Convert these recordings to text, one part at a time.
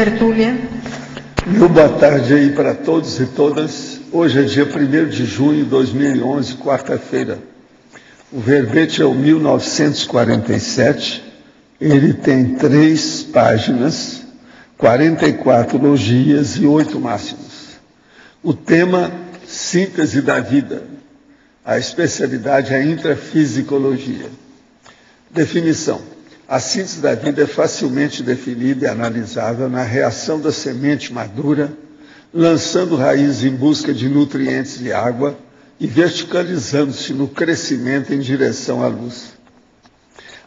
tertúlia. Meu boa tarde aí para todos e todas. Hoje é dia 1º de junho de 2011, quarta-feira. O verbete é o 1947. Ele tem 3 páginas, 44 logias e 8 máximos. O tema, síntese da vida. A especialidade é a intrafisicologia. Definição. A síntese da vida é facilmente definida e analisável na reação da semente madura, lançando raízes em busca de nutrientes e água e verticalizando-se no crescimento em direção à luz.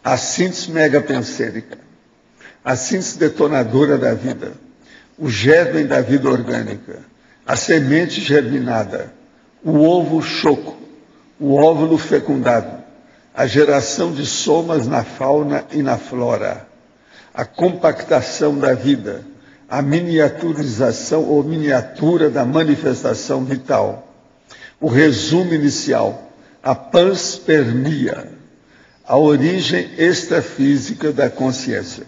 A síntese megapensêrica, a síntese detonadora da vida, o germe da vida orgânica, a semente germinada, o ovo choco, o óvulo fecundado, a geração de somas na fauna e na flora, a compactação da vida, a miniaturização ou miniatura da manifestação vital, o resumo inicial, a panspermia, a origem extrafísica da consciência.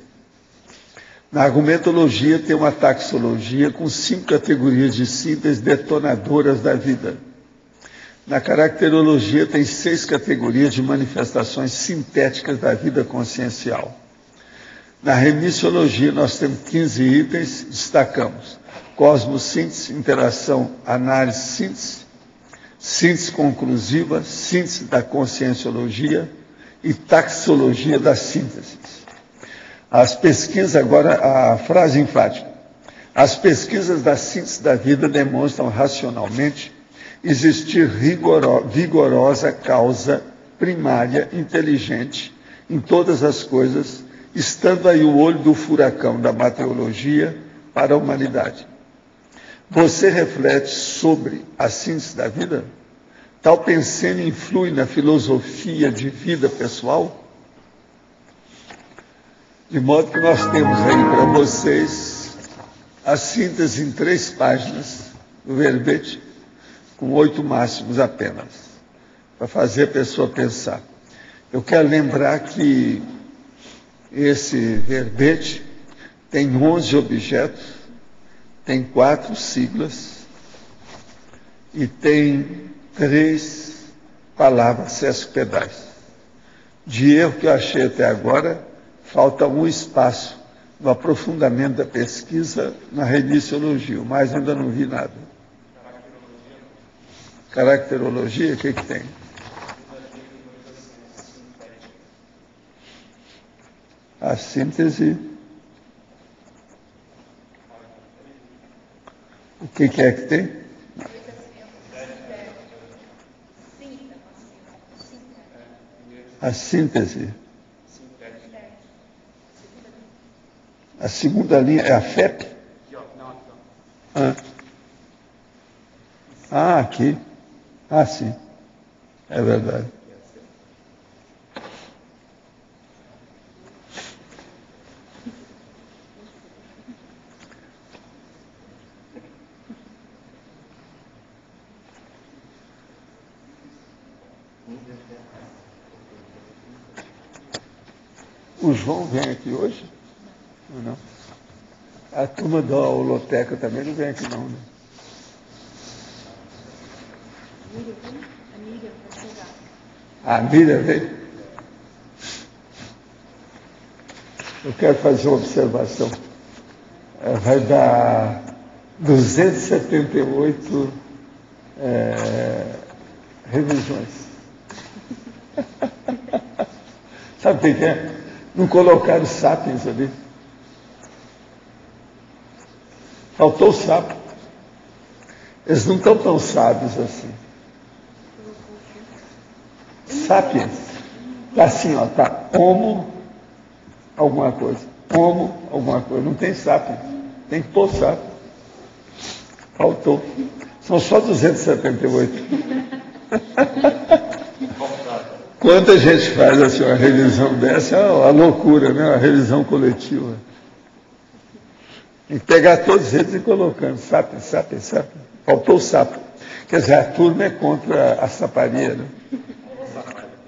Na argumentologia tem uma taxologia com 5 categorias de síntese detonadoras da vida. Na caracterologia tem 6 categorias de manifestações sintéticas da vida consciencial. Na remissiologia nós temos 15 itens, destacamos cosmossíntese, interação, análise, síntese, síntese conclusiva, síntese da conscienciologia e taxologia da síntese. As pesquisas, agora a frase enfática. As pesquisas da síntese da vida demonstram racionalmente existir vigorosa causa primária, inteligente, em todas as coisas, estando aí o olho do furacão da materiologia para a humanidade. Você reflete sobre a síntese da vida? Tal pensamento influi na filosofia de vida pessoal? De modo que nós temos aí para vocês a síntese em 3 páginas do verbete, com 8 máximos apenas, para fazer a pessoa pensar. Eu quero lembrar que esse verbete tem 11 objetos, tem 4 siglas e tem 3 palavras sesquipedais. De erro que eu achei até agora, falta um espaço no aprofundamento da pesquisa na remissiologia, mas ainda não vi nada. Caracterologia, o que tem? A síntese. O que é que tem? A síntese. A segunda linha é a FEP? Aqui. Sim. É verdade. O João vem aqui hoje? Ou não? A turma da holoteca também não vem aqui não, né? A Miriam veio? Eu quero fazer uma observação. Vai dar 278 revisões. Sabe o que é? Não colocaram sapiens ali. Faltou o sapo. Eles não estão tão sábios assim. Sapiens. Está assim, ó, tá homo alguma coisa. Homo alguma coisa. Não tem sapiens. Tem que pôr sapiens. Faltou. São só 278. Quando a gente faz assim, uma revisão dessa, é uma loucura, né? Uma revisão coletiva. Tem que pegar todos eles e colocando. Sapiens, sapiens, sapiens. Faltou o sapo. Quer dizer, a turma é contra a saparia, né?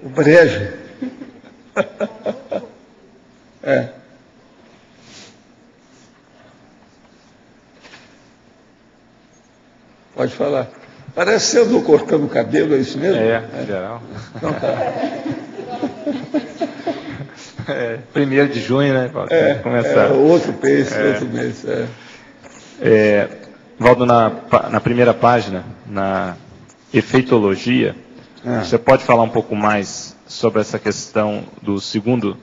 O brejo. Pode falar. Parece que você andou cortando o cabelo, é isso mesmo? Em geral. Então tá. 1º de junho, né? Pode começar. Outro mês, outro mês. Valdo, na primeira página, na efeitologia, você pode falar um pouco mais sobre essa questão do segundo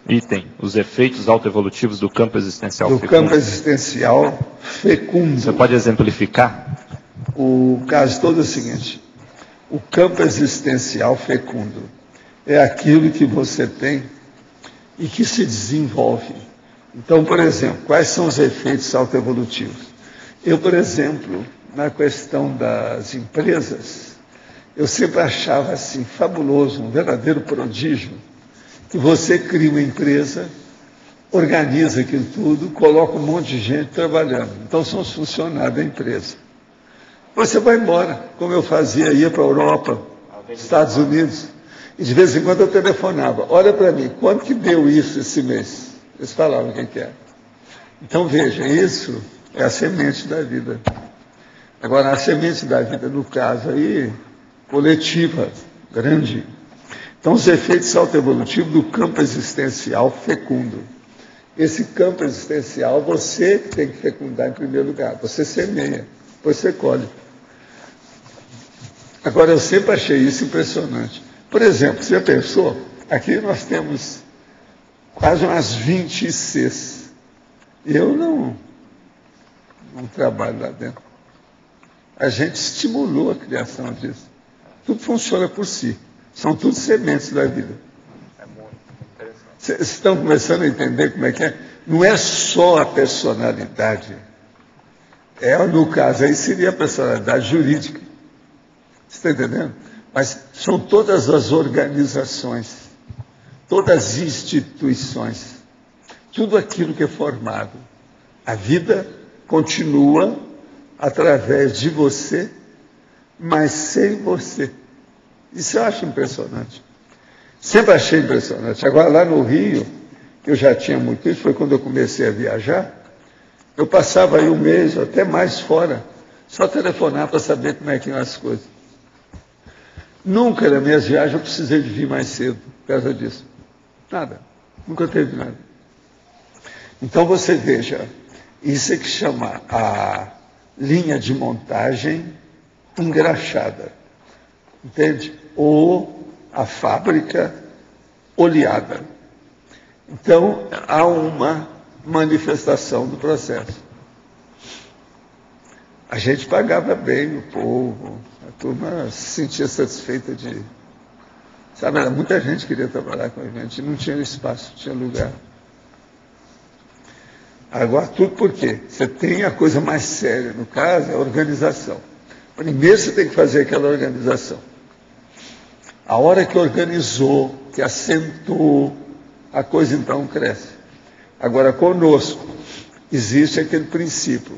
item, os efeitos autoevolutivos do campo existencial fecundo? Do campo existencial fecundo. Você pode exemplificar? O caso todo é o seguinte: o campo existencial fecundo é aquilo que você tem e que se desenvolve. Então, por exemplo, quais são os efeitos autoevolutivos? Eu, por exemplo, na questão das empresas, eu sempre achava assim fabuloso, um verdadeiro prodígio, que você cria uma empresa, organiza aquilo tudo, coloca um monte de gente trabalhando. Então, são os funcionários da empresa. Você vai embora, como eu fazia, ia para a Europa, Estados Unidos, e de vez em quando eu telefonava: olha para mim, quanto que deu isso esse mês? Eles falavam o que era. Então, veja, isso é a semente da vida. Agora, a semente da vida, no caso aí, coletiva, grande. Então, os efeitos autoevolutivos do campo existencial fecundo. Esse campo existencial, você tem que fecundar em primeiro lugar. Você semeia, depois você colhe. Agora, eu sempre achei isso impressionante. Por exemplo, você pensou? Aqui nós temos quase umas 20 ICs. Eu não trabalho lá dentro. A gente estimulou a criação disso. Tudo funciona por si. São tudo sementes da vida. É muito interessante. Vocês estão começando a entender como é que é? Não é só a personalidade. No caso, aí seria a personalidade jurídica. Você está entendendo? Mas são todas as organizações, todas as instituições, tudo aquilo que é formado. A vida continua através de você, mas sem você. Isso eu acho impressionante. Sempre achei impressionante. Agora, lá no Rio, eu já tinha muito isso, foi quando eu comecei a viajar, eu passava aí um mês, até mais fora, só telefonar para saber como é que iam as coisas. Nunca nas minhas viagens eu precisei de vir mais cedo, por causa disso. Nada. Nunca teve nada. Então você veja, isso é que chama a linha de montagem engraxada. Entende? Ou a fábrica oleada. Então, há uma manifestação do processo. A gente pagava bem o povo, a turma se sentia satisfeita de... Sabe, era muita gente que queria trabalhar com a gente, não tinha espaço, não tinha lugar. Agora, tudo por quê? Você tem a coisa mais séria, no caso, é a organização. Primeiro você tem que fazer aquela organização. A hora que organizou, que assentou, a coisa então cresce. Agora, conosco, existe aquele princípio,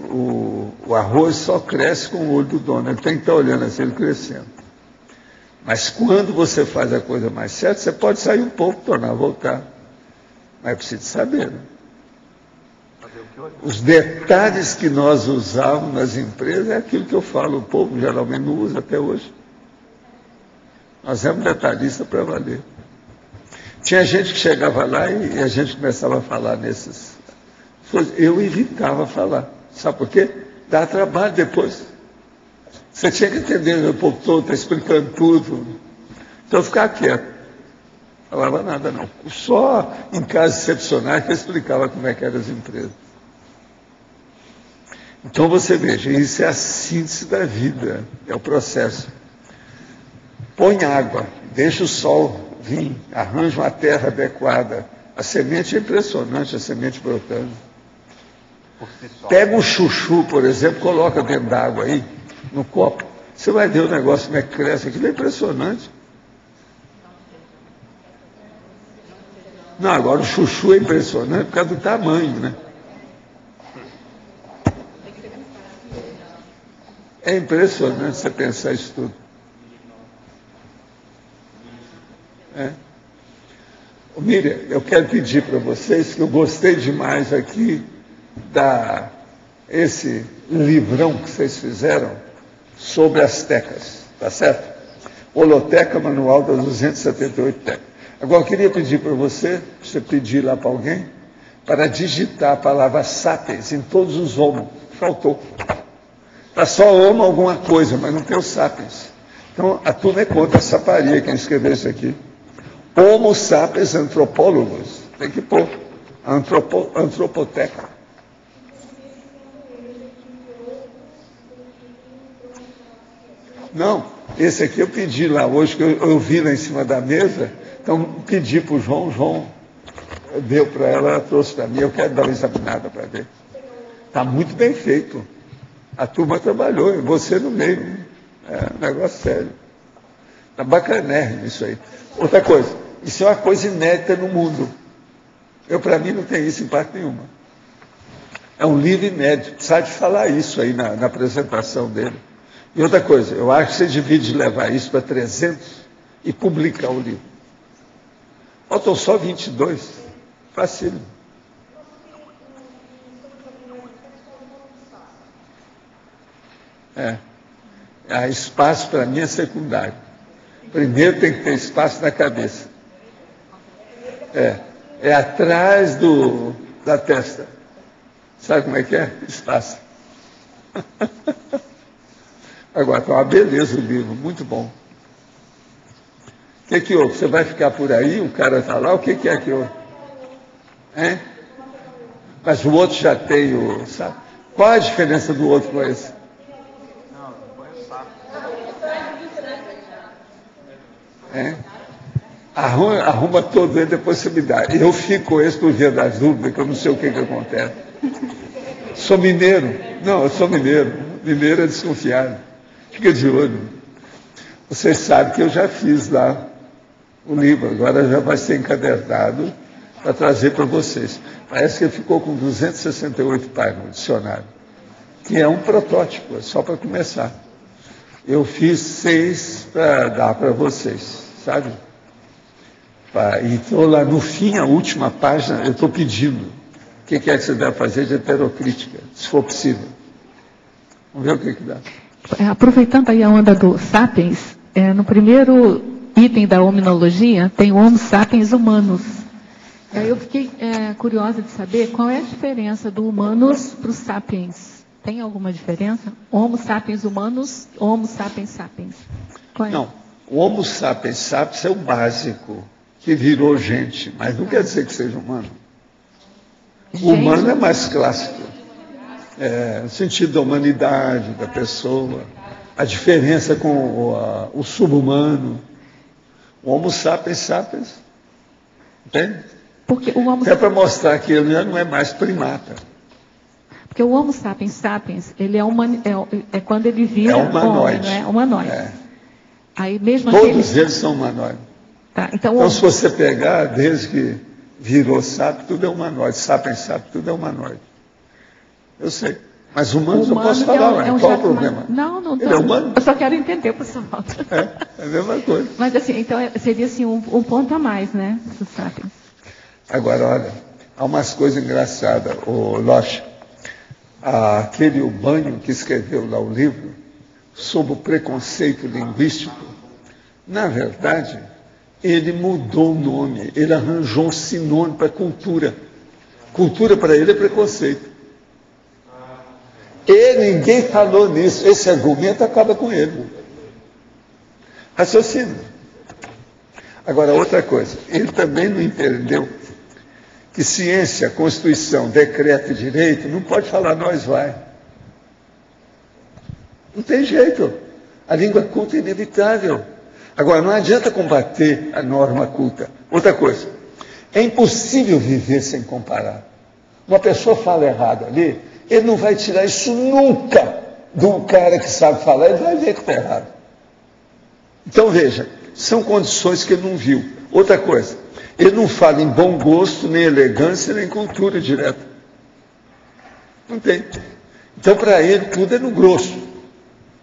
o arroz só cresce com o olho do dono, ele tem que estar olhando assim, ele crescendo. Mas quando você faz a coisa mais certa, você pode sair um pouco, tornar a voltar. Mas é preciso saber, né? Os detalhes que nós usávamos nas empresas é aquilo que eu falo, o povo geralmente não usa até hoje. Nós éramos detalhistas para valer. Tinha gente que chegava lá e a gente começava a falar nesses... Eu evitava falar. Sabe por quê? Dá trabalho depois. Você tinha que entender, o povo todo está explicando tudo. Então eu ficava quieto. Não falava nada, não. Só em casos excepcionais que eu explicava como é que eram as empresas. Então você veja, isso é a síntese da vida, é o processo. Põe água, deixa o sol vir, arranja uma terra adequada. A semente é impressionante, a semente brotando. Pega um chuchu, por exemplo, coloca dentro d'água aí, no copo. Você vai ver o negócio como é que cresce, aquilo é impressionante. Não, agora o chuchu é impressionante por causa do tamanho, né? É impressionante você pensar isso tudo. Miriam, eu quero pedir para vocês, que eu gostei demais aqui esse livrão que vocês fizeram, sobre as tecas, tá certo? Holoteca, manual das 278 tecas. Agora, eu queria pedir para você pedir lá para alguém, para digitar a palavra sapiens em todos os homos. Faltou. Está só homo alguma coisa, mas não tem o sapiens. Então, a turma é contra a saparia, quem escreveu isso aqui. Homo sapiens antropólogos. Tem que pôr. Antropoteca. Não, esse aqui eu pedi lá hoje, que eu vi lá em cima da mesa, então pedi para o João deu para ela trouxe para mim, eu quero dar uma examinada para ver. Está muito bem feito. A turma trabalhou, você no meio. É um negócio sério. Está bacanérrimo isso aí. Outra coisa, isso é uma coisa inédita no mundo. Para mim, não tem isso em parte nenhuma. É um livro inédito. Precisa de falar isso aí na apresentação dele. E outra coisa, eu acho que você devia levar isso para 300 e publicar o livro. Faltam só 22. Facílimo. Espaço para mim é secundário. Primeiro tem que ter espaço na cabeça. É atrás da testa. Sabe como é que é? Espaço. Agora, está uma beleza o livro, muito bom. O que houve? Você vai ficar por aí, o cara está lá, o que é que houve? Mas o outro já tem o... Sabe? Qual a diferença do outro com esse? Não põe o sapo. Arruma todo ele, depois você me dá. Eu fico com esse por via das dúvidas, que eu não sei o que acontece. Sou mineiro? Não, eu sou mineiro. Mineiro é desconfiado. Fica de olho. Vocês sabem que eu já fiz lá o livro, agora já vai ser encadernado para trazer para vocês. Parece que ele ficou com 268 páginas no dicionário, que é um protótipo, é só para começar. Eu fiz 6 para dar para vocês, sabe? E estou lá no fim, a última página, eu estou pedindo. O que é que você deve fazer de heterocrítica, se for possível? Vamos ver o que dá. Aproveitando aí a onda do sapiens, no primeiro item da hominologia tem o Homo sapiens humanus. Aí eu fiquei curiosa de saber qual é a diferença do humanus para o sapiens. Tem alguma diferença? Homo sapiens humanus, Homo sapiens sapiens. Qual é? Não, o Homo sapiens sapiens é o básico, que virou gente, mas não quer dizer que seja humano. O humano é mais clássico. No sentido da humanidade, da pessoa, a diferença com o sub-humano. O Homo sapiens sapiens, entende? Porque o Homo... É para mostrar que ele já não é mais primata. Porque o Homo sapiens sapiens, ele é quando ele vira humanoide. Homem, não é? Humanoide. Aí mesmo todos eles são humanoides. Tá, então se você pegar, desde que virou sápio, tudo é humanoide. Sapiens sapiens, tudo é humanoide. Eu sei. Mas humanos eu posso falar, qual o problema? Não. Ele é humano? Eu só quero entender, pessoal. É a mesma coisa. Mas assim, então seria assim um ponto a mais, né? Do sapiens. Agora, olha, há umas coisas engraçadas, o Loche. Aquele Urbânio que escreveu lá o livro sobre o preconceito linguístico, na verdade, ele mudou o nome, ele arranjou um sinônimo para cultura. Cultura para ele é preconceito. E ninguém falou nisso. Esse argumento acaba com ele. Raciocínio. Agora, outra coisa. Ele também não entendeu que ciência, Constituição, decreto e direito não pode falar nós vai. Não tem jeito. A língua culta é inevitável. Agora, não adianta combater a norma culta. Outra coisa. É impossível viver sem comparar. Uma pessoa fala errado ali, ele não vai tirar isso nunca do cara que sabe falar, ele vai ver que está errado. Então, veja, são condições que ele não viu. Outra coisa, ele não fala em bom gosto, nem elegância, nem cultura direta. Não tem. Então, para ele, tudo é no grosso.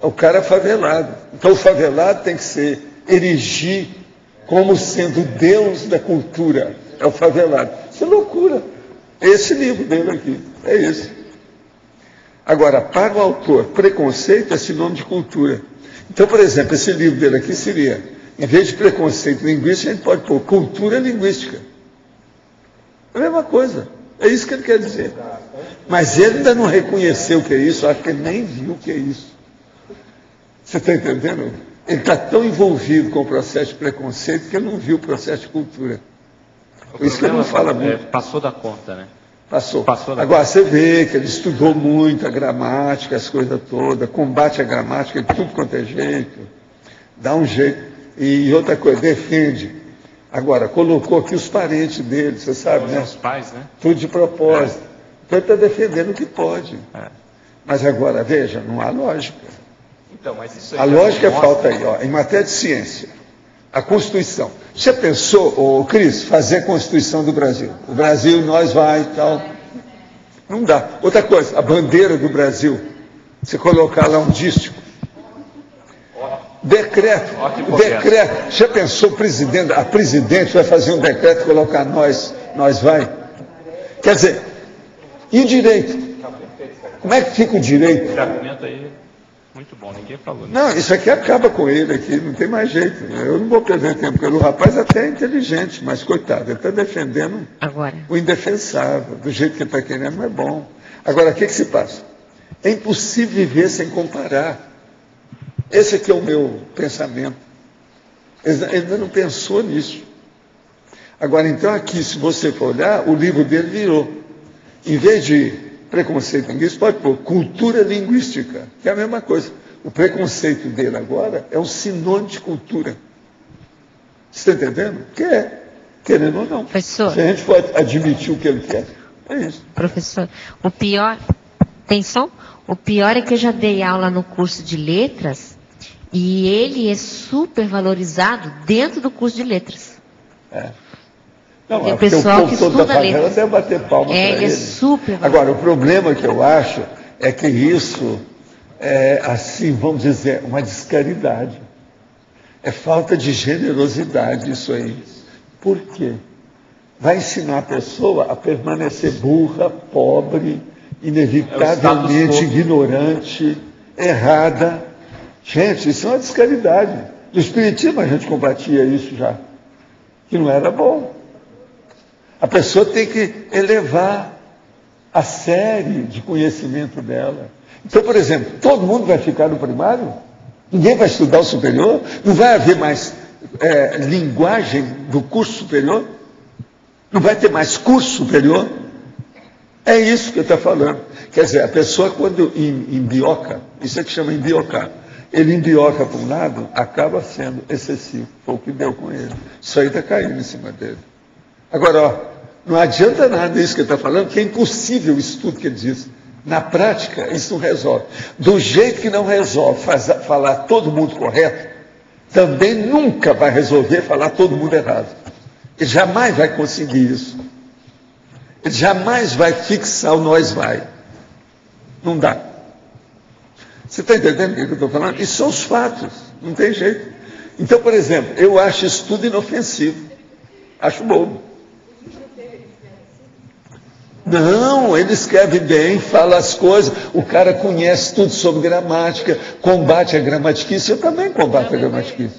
O cara é favelado. Então, o favelado tem que ser erigir como sendo Deus da cultura. É o favelado. Isso é loucura. Esse livro dele aqui, é esse. Agora, para o autor, preconceito é sinônimo de cultura. Então, por exemplo, esse livro dele aqui seria, em vez de preconceito linguístico, a gente pode pôr cultura linguística. É a mesma coisa. É isso que ele quer dizer. Mas ele ainda não reconheceu o que é isso, acho que ele nem viu o que é isso. Você está entendendo? Ele está tão envolvido com o processo de preconceito que ele não viu o processo de cultura. Por isso que ele não fala muito. Passou da conta, né? Passou. Da Agora, você vê que ele estudou muito a gramática, as coisas todas, combate a gramática de tudo quanto é jeito, dá um jeito. E outra coisa, defende. Agora, colocou aqui os parentes dele, você sabe, né? Os pais, né? Tudo de propósito. Então ele está defendendo o que pode. Mas agora, veja, não há lógica. Então, mas isso aí a lógica falta aí, ó, em matéria de ciência. A Constituição. Você pensou, Cris, fazer a Constituição do Brasil? O Brasil, nós vai e tal. Não dá. Outra coisa, a bandeira do Brasil. Você colocar lá um dístico. Decreto. Decreto. Você pensou, a presidente vai fazer um decreto e colocar nós vai? Quer dizer, e o direito? Como é que fica o direito? Muito bom, ninguém falou. Né? Não, isso aqui acaba com ele aqui, não tem mais jeito. Eu não vou perder tempo, porque o rapaz até é inteligente, mas coitado, ele está defendendo o indefensável, do jeito que ele está querendo, não é bom. Agora, o que se passa? É impossível viver sem comparar. Esse aqui é o meu pensamento. Ele ainda não pensou nisso. Agora, então, aqui, se você for olhar, o livro dele virou. Em vez de preconceito linguístico, pode pôr cultura linguística, que é a mesma coisa. O preconceito dele agora é um sinônimo de cultura. Você está entendendo? Que é, querendo ou não. Professor, se a gente pode admitir o que ele quer, é isso. Professor, o pior, atenção, o pior é que eu já dei aula no curso de letras e ele é super valorizado dentro do curso de letras. Não, tem pessoal que estuda letras. Deve bater palma para ele. É super. Agora, o problema que eu acho é que isso é, assim, vamos dizer, uma descaridade. É falta de generosidade isso aí. Por quê? Vai ensinar a pessoa a permanecer burra, pobre, inevitavelmente ignorante, errada. Gente, isso é uma descaridade. No Espiritismo a gente combatia isso já, que não era bom. A pessoa tem que elevar a série de conhecimento dela. Então, por exemplo, todo mundo vai ficar no primário? Ninguém vai estudar o superior? Não vai haver mais linguagem do curso superior? Não vai ter mais curso superior? É isso que eu estou falando. Quer dizer, a pessoa quando embioca, isso é que chama embiocar. Ele embioca para um lado, acaba sendo excessivo. Foi o que deu com ele. Isso aí está caindo em cima dele. Agora, ó, não adianta nada isso que ele está falando, que é impossível isso tudo que ele diz. Na prática, isso não resolve. Do jeito que não resolve falar todo mundo correto, também nunca vai resolver falar todo mundo errado. Ele jamais vai conseguir isso. Ele jamais vai fixar o nós vai. Não dá. Você está entendendo o que eu estou falando? Isso são os fatos, não tem jeito. Então, por exemplo, eu acho isso tudo inofensivo. Acho bobo. Não, ele escreve bem, fala as coisas, o cara conhece tudo sobre gramática, combate a gramatiquice, eu também combato a gramatiquice.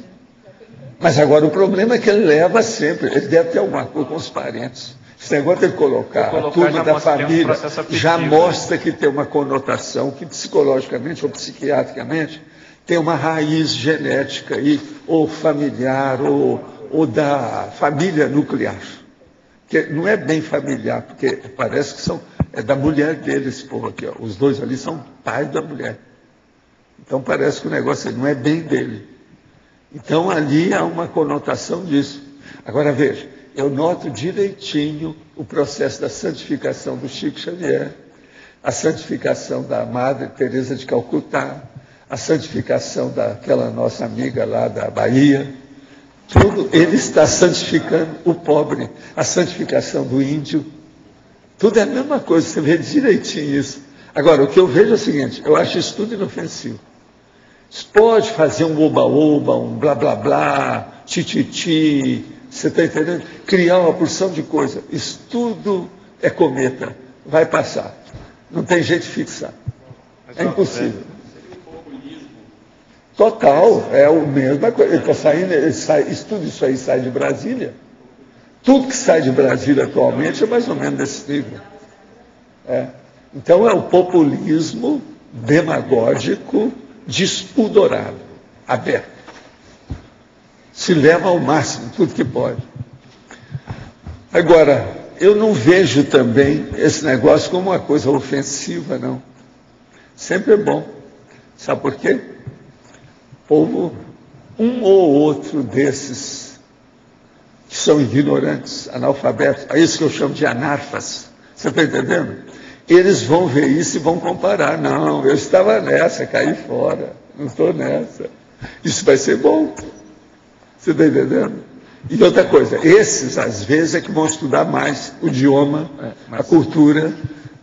Mas agora o problema é que ele leva sempre, ele deve ter alguma coisa com os parentes. Esse negócio de colocar a turma da família já mostra que tem uma conotação que psicologicamente ou psiquiatricamente tem uma raiz genética aí, ou familiar, ou da família nuclear. Que não é bem familiar, porque parece que é da mulher dele esse povo aqui. Ó. Os dois ali são pais da mulher. Então parece que o negócio não é bem dele. Então ali há uma conotação disso. Agora veja, eu noto direitinho o processo da santificação do Chico Xavier, a santificação da Madre Teresa de Calcutá, a santificação daquela nossa amiga lá da Bahia. Tudo ele está santificando o pobre, a santificação do índio. Tudo é a mesma coisa, você vê direitinho isso. Agora, o que eu vejo é o seguinte, eu acho isso tudo inofensivo. Você pode fazer um oba-oba, um blá-blá-blá, tititi, você está entendendo? Criar uma porção de coisa. Isso tudo é cometa, vai passar. Não tem jeito de fixar. É impossível. Total, é a mesma coisa. Ele está saindo, tudo isso aí sai de Brasília. Tudo que sai de Brasília atualmente é mais ou menos desse nível. Então é o populismo demagógico, despudorado, aberto. Se leva ao máximo tudo que pode. Agora, eu não vejo também esse negócio como uma coisa ofensiva, não. Sempre é bom. Sabe por quê? O povo, um ou outro desses que são ignorantes, analfabetos, é isso que eu chamo de anarfas. Você está entendendo? Eles vão ver isso e vão comparar. Não, eu estava nessa, caí fora. Não estou nessa. Isso vai ser bom. Você está entendendo? E outra coisa, esses, às vezes, é que vão estudar mais o idioma, a cultura,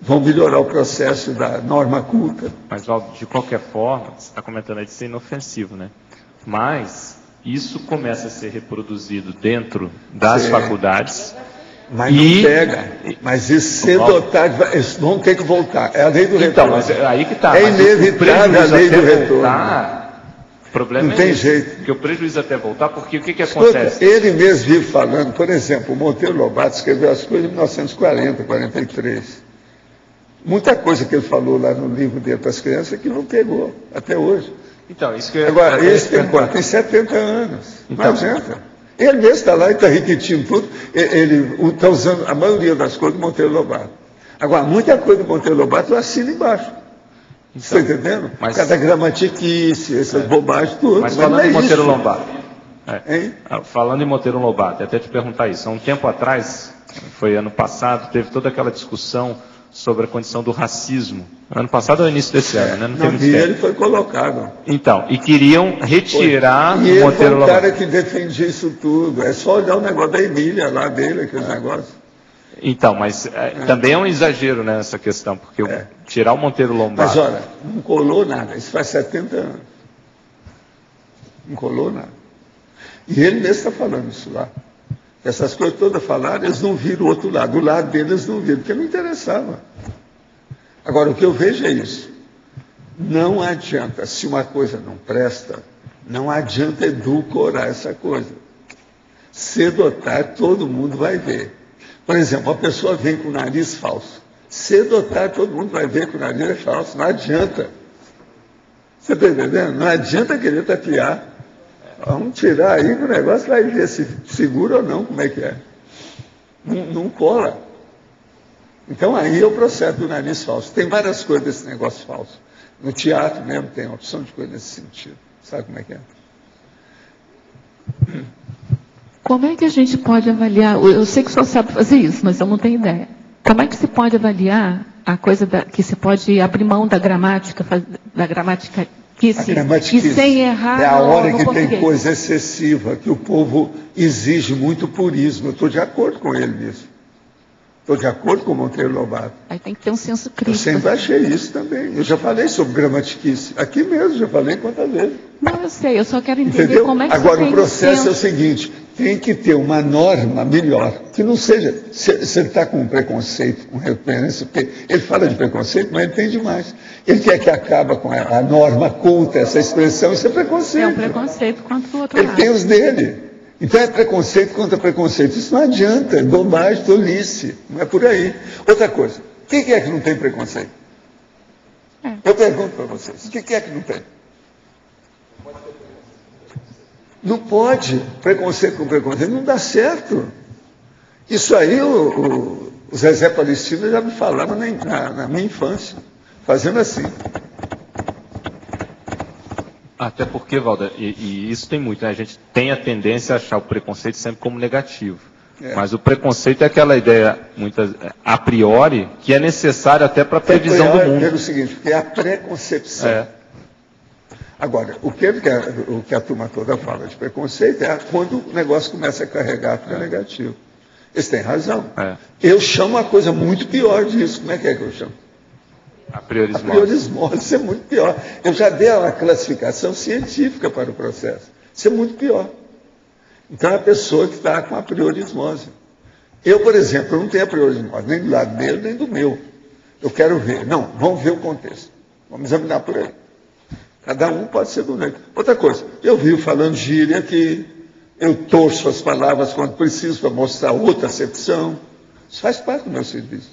vão melhorar o processo da norma culta. Mas, Valdo, de qualquer forma, você está comentando aí de ser inofensivo, né? Mas isso começa a ser reproduzido dentro das faculdades. Mas não pega. Mas isso cedo ou tarde, eles vão ter que voltar. É a lei do retorno. Então, mas aí que está. É inevitável a lei do retorno. O problema não tem jeito. Porque o prejuízo até voltar, porque o que acontece? Ele mesmo vive falando, por exemplo, o Monteiro Lobato escreveu as coisas em 1940, 43. Muita coisa que ele falou lá no livro dele para as crianças que não pegou até hoje. Então, isso que eu Agora, esse tem quanto? Tem 70 anos. Então, não adianta. Ele mesmo está lá e está repetindo tudo. Ele está usando a maioria das coisas do Monteiro Lobato. Agora, muita coisa do Monteiro Lobato eu assino embaixo. Então, você está entendendo? Mas, cada gramatiquice, essas bobagens, tudo. Mas falando em Monteiro Lobato. Falando em Monteiro Lobato, até te perguntar isso. Há um tempo atrás, foi ano passado, teve toda aquela discussão sobre a condição do racismo. Ano passado ou início desse ano, né? Não tem muito tempo. Ele foi colocado. Então, e queriam retirar o Monteiro Monteiro Lobato. E ele foi o cara que defendia isso tudo. É só olhar o negócio da Emília lá dele, aqueles negócios. Então, mas também é um exagero nessa questão, porque tirar o Monteiro Lobato... Mas olha, não colou nada, isso faz 70 anos. Não colou nada. E ele mesmo está falando isso lá. Essas coisas todas falaram, eles não viram o outro lado. Do lado deles não viram, porque não interessava. Agora, o que eu vejo é isso. Não adianta, se uma coisa não presta, não adianta edulcorar essa coisa. Cedo ou tarde, todo mundo vai ver. Por exemplo, a pessoa vem com o nariz falso. Cedo ou tarde, todo mundo vai ver que o nariz é falso. Não adianta. Você está entendendo? Não adianta querer tapear. Vamos tirar aí que o negócio vai ver se segura ou não, como é que é. Não cola. Então aí é o processo do nariz falso. Tem várias coisas desse negócio falso. No teatro mesmo tem uma opção de coisa nesse sentido. Sabe como é que é? Como é que a gente pode avaliar? Eu sei que o senhor sabe fazer isso, mas eu não tenho ideia. Como é que se pode avaliar a coisa que se pode abrir mão da gramática e sem errar? É a hora que tem coisa excessiva, que o povo exige muito purismo. Eu estou de acordo com ele nisso. Estou de acordo com o Monteiro Lobato. Aí tem que ter um senso crítico. Eu sempre achei isso também. Eu já falei sobre gramatiquice. Aqui mesmo, já falei quantas vezes. Não, eu sei, eu só quero entender como é que agora, o processo é o seguinte, tem que ter uma norma melhor, que não seja, se ele está com um preconceito, com referência, porque ele fala de preconceito, mas ele tem demais. Ele quer que acabe com a norma culta, essa expressão, isso é preconceito. É um preconceito contra o outro lado. Ele tem os dele. Então é preconceito contra preconceito. Isso não adianta, é bobagem, tolice, não é por aí. Outra coisa, quem que é que não tem preconceito? Eu pergunto para vocês, o que é que não tem? Não pode, preconceito com preconceito, não dá certo. Isso aí o Zezé Palestina já me falava na minha infância, fazendo assim. Até porque, Valda, e isso tem muito, né? A gente tem a tendência a achar o preconceito sempre como negativo. Mas o preconceito é aquela ideia, a priori, que é necessária até para a previsão do mundo. É o seguinte, porque é a preconcepção. Agora, o que a turma toda fala de preconceito é quando o negócio começa a carregar para negativo. Eles têm razão. Eu chamo uma coisa muito pior disso. Como é que eu chamo? A priorismose. A priorismose, isso é muito pior. Eu já dei uma classificação científica para o processo. Isso é muito pior. Então, é a pessoa que está com a priorismose. Eu, por exemplo, eu não tenho a priorismose, nem do lado dele, nem do meu. Eu quero ver. Não, vamos ver o contexto. Vamos examinar por aí. Cada um pode ser do jeito. Outra coisa, eu vivo falando gíria que eu torço as palavras quando preciso para mostrar outra acepção. Isso faz parte do meu serviço.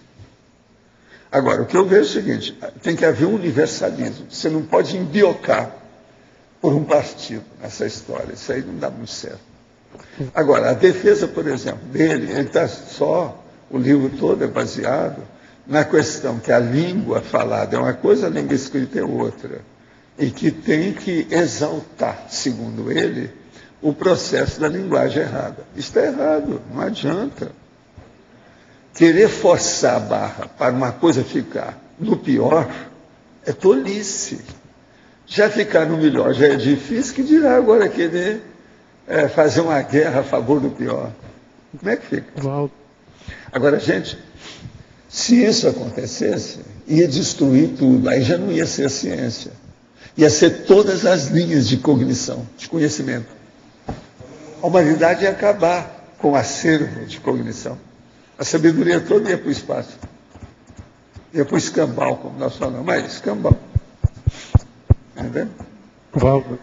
Agora, o que eu vejo é o seguinte, tem que haver um universalismo. Você não pode embiocar por um partido nessa história. Isso aí não dá muito certo. Agora, a defesa, por exemplo, dele, ele está só, o livro todo é baseado na questão que a língua falada é uma coisa, a língua escrita é outra. E que tem que exaltar, segundo ele, o processo da linguagem errada. Isso está errado, não adianta. Querer forçar a barra para uma coisa ficar no pior é tolice. Já ficar no melhor já é difícil, que dirá agora querer fazer uma guerra a favor do pior. Como é que fica? Agora, gente, se isso acontecesse, ia destruir tudo, aí já não ia ser a ciência. Ia ser todas as linhas de cognição, de conhecimento. A humanidade ia acabar com o acervo de cognição. A sabedoria toda ia para o espaço. Ia para o escambau, como nós falamos. Mas escambau. Entendeu? Valdo,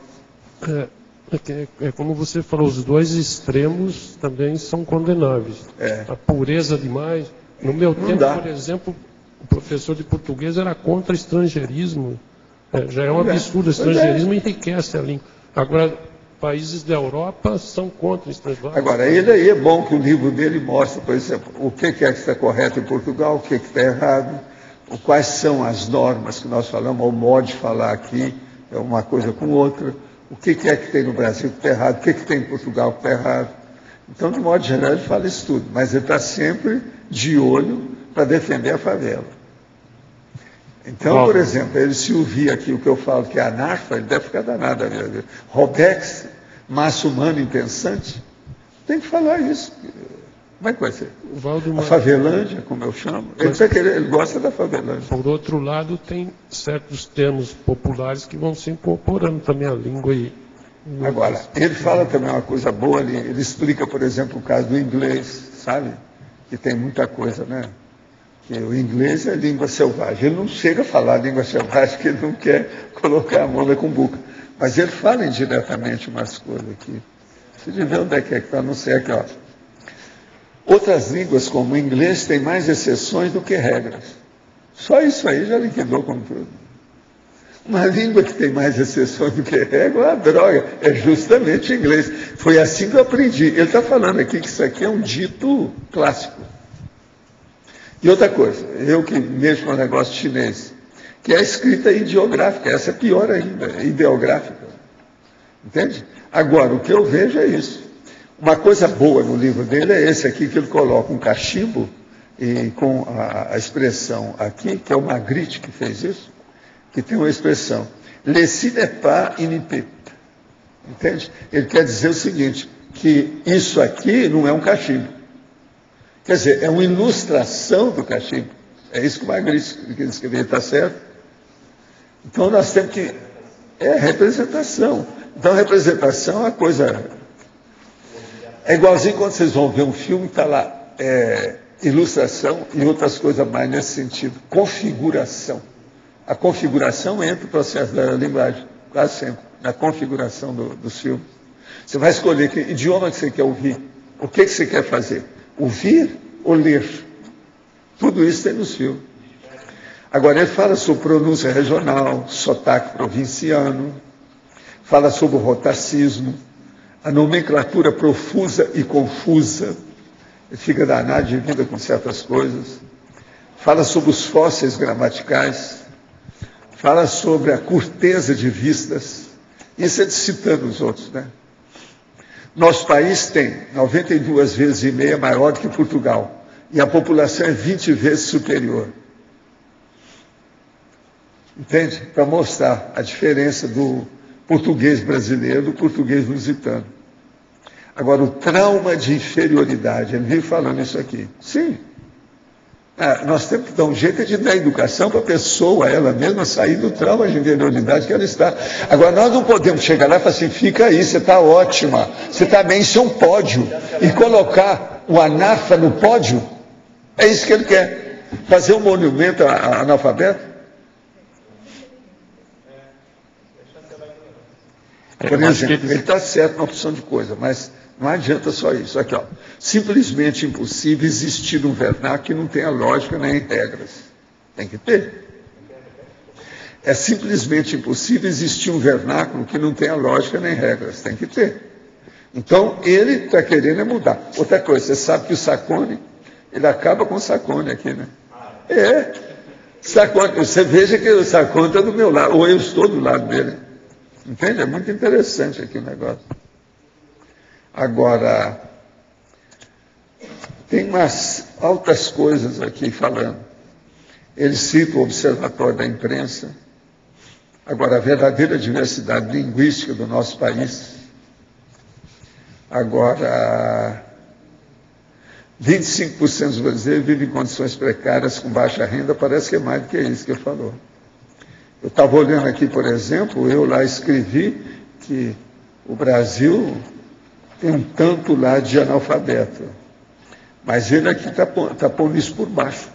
como você falou, os dois extremos também são condenáveis. A pureza demais. No meu tempo, por exemplo, o professor de português era contra estrangeirismo. Já é um absurdo. O estrangeirismo enriquece a língua. Agora, países da Europa são contra estrangeirismo. Agora, ele aí é bom que o livro dele mostra, por exemplo, o que é que está correto em Portugal, o que é que está errado, quais são as normas que nós falamos, ou o modo de falar aqui, é uma coisa com outra, o que é que tem no Brasil que está errado, o que é que tem em Portugal que está errado. Então, de modo geral, ele fala isso tudo, mas ele está sempre de olho para defender a favela. Então, por exemplo, ele se ouvir aqui o que eu falo que é anarfa, ele deve ficar danado. Robex, massa humana impensante, tem que falar isso. Como é que vai ser? A favelândia, como eu chamo. Ele gosta da favelândia. Por outro lado, tem certos termos populares que vão se incorporando também à língua. Agora, ele fala também uma coisa boa ali. Ele explica, por exemplo, o caso do inglês, sabe? Que tem muita coisa, né? Que o inglês é língua selvagem. Ele não chega a falar língua selvagem, porque ele não quer colocar a mão na cumbuca. Mas ele fala indiretamente umas coisas aqui. Você vê onde é que está, não sei aqui, ó. Outras línguas, como o inglês, têm mais exceções do que regras. Só isso aí já liquidou como tudo. Uma língua que tem mais exceções do que regras, é uma droga. É justamente o inglês. Foi assim que eu aprendi. Ele está falando aqui que isso aqui é um dito clássico. E outra coisa, eu que mexo com o negócio chinês, que é a escrita ideográfica, essa é pior ainda, ideográfica. Entende? Agora, o que eu vejo é isso. Uma coisa boa no livro dele é esse aqui, que ele coloca um cachimbo e com a expressão aqui, que é o Magritte que fez isso, que tem uma expressão, «Leci n'est pas in pipe». Entende? Ele quer dizer o seguinte, que isso aqui não é um cachimbo. Quer dizer, é uma ilustração do cachimbo. É isso que o Magritte escreveu, está certo? Então nós temos que... É representação. Então representação é uma coisa... É igualzinho quando vocês vão ver um filme, está lá ilustração e outras coisas mais nesse sentido. Configuração. A configuração entra no processo da linguagem, quase sempre, na configuração dos filmes. Você vai escolher que idioma que você quer ouvir, o que você quer fazer. Ouvir ou ler. Tudo isso tem nos filmes. Agora, ele fala sobre pronúncia regional, sotaque provinciano, fala sobre o rotacismo, a nomenclatura profusa e confusa, ele fica danado de vida com certas coisas, fala sobre os fósseis gramaticais, fala sobre a curteza de vistas, isso é citando os outros, né? Nosso país tem 92 vezes e meia maior do que Portugal. E a população é 20 vezes superior. Entende? Para mostrar a diferença do português brasileiro do português lusitano. Agora, o trauma de inferioridade, ele vem falando isso aqui. Sim. Nós temos que dar um jeito de dar educação para a pessoa, ela mesma, sair do trauma de inferioridade que ela está. Agora, nós não podemos chegar lá e falar assim, fica aí, você está ótima, você está bem, isso é um pódio. E colocar o ANAFA no pódio, é isso que ele quer. Fazer um monumento a analfabeto. Por exemplo, ele está certo na opção de coisa, mas não adianta só isso. Aqui, ó. Simplesmente impossível existir um vernáculo que não tenha lógica nem regras. Tem que ter. É simplesmente impossível existir um vernáculo que não tenha lógica nem regras. Tem que ter. Então, ele está querendo mudar. Outra coisa, você sabe que o Sacconi, ele acaba com o Sacconi aqui, né? Sacconi, você veja que o Sacconi está do meu lado, ou eu estou do lado dele. Entende? É muito interessante aqui o negócio. Agora, tem umas altas coisas aqui falando. Ele cita o Observatório da Imprensa. Agora, a verdadeira diversidade linguística do nosso país. Agora, 25% dos brasileiros vivem em condições precárias com baixa renda, parece que é mais do que isso que ele falou. Eu estava olhando aqui, por exemplo, eu lá escrevi que o Brasil tem um tanto lá de analfabeto, mas ele aqui está pondo isso por baixo,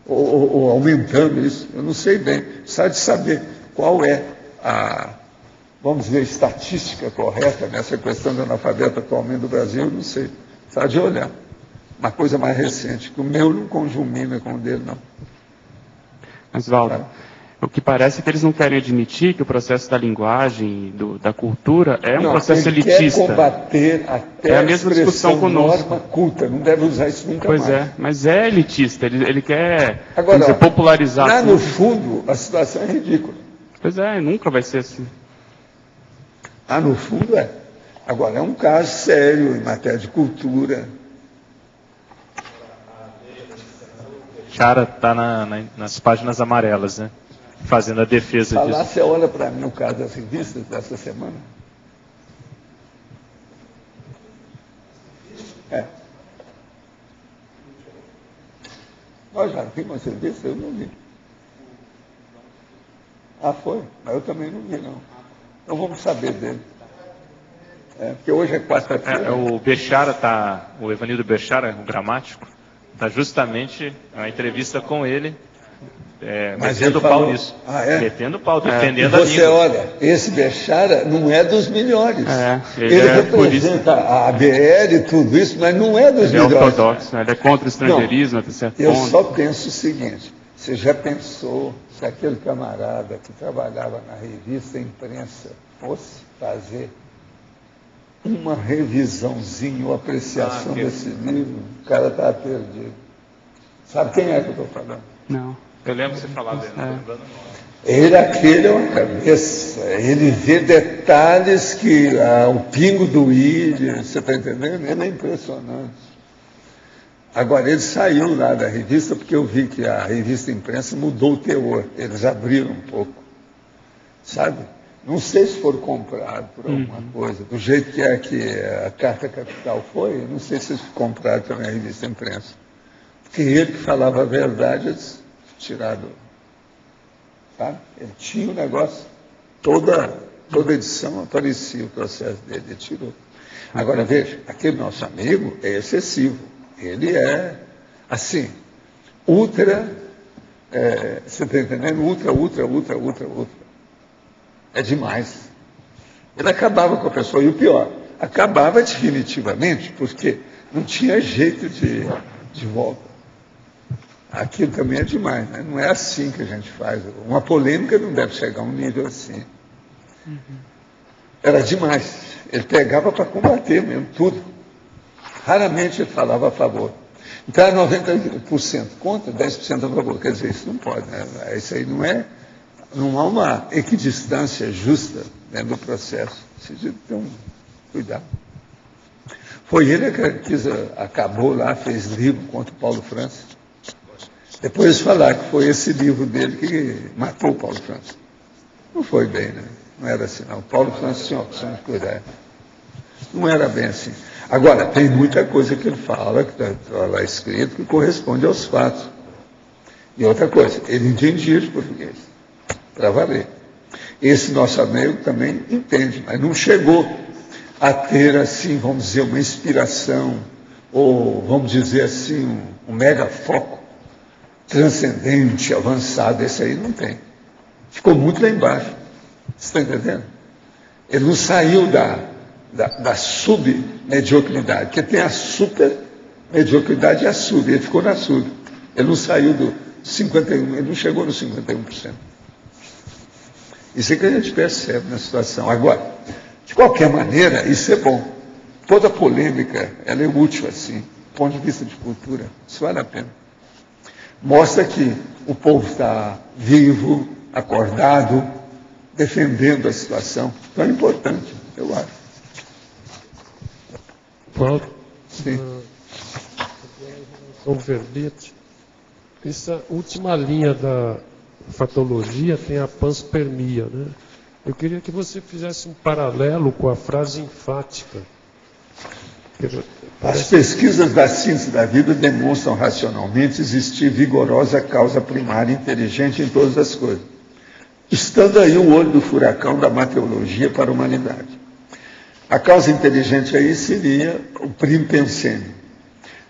ou aumentando isso, eu não sei bem, precisa de saber qual é a, vamos dizer, estatística correta nessa questão do analfabeto atualmente do Brasil, eu não sei, precisa de olhar. Uma coisa mais recente, que o meu não conjumina com o dele, não. Mas, Valdo, o que parece é que eles não querem admitir que o processo da linguagem, da cultura, é um processo elitista. Quer combater até a mesma discussão conosco. Norma culta, não deve usar isso nunca mais. Pois é, mas é elitista, ele quer agora, popularizar lá tudo. No fundo, a situação é ridícula. Pois é, nunca vai ser assim. Lá no fundo é. Agora, é um caso sério em matéria de cultura. Cara, está nas páginas amarelas, né? Fazendo a defesa disso. Lá, você olha para mim o caso das revistas dessa semana? Nós já vimos uma revista? Eu não vi. Foi? Mas eu também não vi, não. Então vamos saber dele. Porque hoje é quarta-feira. O Bechara o Evanildo Bechara, o gramático, está justamente uma entrevista com ele, metendo o pau nisso. Metendo o pau, defendendo a língua. Você olha, esse Bechara não é dos melhores. Ele representa a ABL e tudo isso, mas não é dos melhores. Ele é ortodoxo, ele é contra o estrangeirismo até certo ponto. Eu só penso o seguinte, você já pensou se aquele camarada que trabalhava na revista Imprensa fosse fazer uma revisãozinha ou apreciação desse livro, o cara estava perdido. Sabe quem é que eu estou falando? Não. Eu lembro que você falava dele, não estou lembrando. Aquele é uma cabeça, ele vê detalhes que o pingo do William, você está entendendo? Ele é impressionante. Agora, ele saiu lá da revista porque eu vi que a revista Imprensa mudou o teor, eles abriram um pouco, sabe? Não sei se foram comprados por alguma coisa, do jeito que a Carta Capital foi, não sei se eles compraram também a revista Imprensa. Porque ele que falava a verdade, eles tiraram. Sabe? Ele tinha o negócio, toda edição aparecia o processo dele, ele tirou. Agora, veja, aquele nosso amigo é excessivo. Ele é, assim, ultra, você está entendendo? Ultra. É demais. Ele acabava com a pessoa. E o pior, acabava definitivamente, porque não tinha jeito de volta. Aquilo também é demais, né? Não é assim que a gente faz. Uma polêmica não deve chegar a um nível assim. Era demais. Ele pegava para combater mesmo, tudo. Raramente ele falava a favor. Então era 90% contra, 10% a favor. Quer dizer, isso não pode, né? Isso aí não há uma equidistância justa dentro do processo. Precisa ter um cuidado. Foi ele que acabou lá, fez livro contra o Paulo Francis. Depois falaram que foi esse livro dele que matou o Paulo Francis. Não foi bem, né? Não era assim, não. O Paulo Francis tinha opção de cuidar. Não era bem assim. Agora, tem muita coisa que ele fala, que está lá escrito, que corresponde aos fatos. E outra coisa, ele entendia de português, para valer. Esse nosso amigo também entende, mas não chegou a ter, assim, vamos dizer, uma inspiração, ou, vamos dizer assim, um mega foco transcendente, avançado. Esse aí não tem. Ficou muito lá embaixo. Você está entendendo? Ele não saiu da submediocridade, porque tem a supermediocridade e a sub, ele ficou na sub. Ele não saiu do 51%, ele não chegou no 51%. Isso é que a gente percebe na situação. Agora, de qualquer maneira, isso é bom. Toda polêmica, ela é útil assim, do ponto de vista de cultura. Isso vale a pena. Mostra que o povo está vivo, acordado, defendendo a situação. Então é importante, eu acho. Paulo, Sim. o verbete. Essa última linha da fatologia tem a panspermia, né? Eu queria que você fizesse um paralelo com a frase enfática. As pesquisas da ciência da vida demonstram racionalmente existir vigorosa causa primária inteligente em todas as coisas. Estando aí o olho do furacão da mateologia para a humanidade. A causa inteligente aí seria o primo pensene.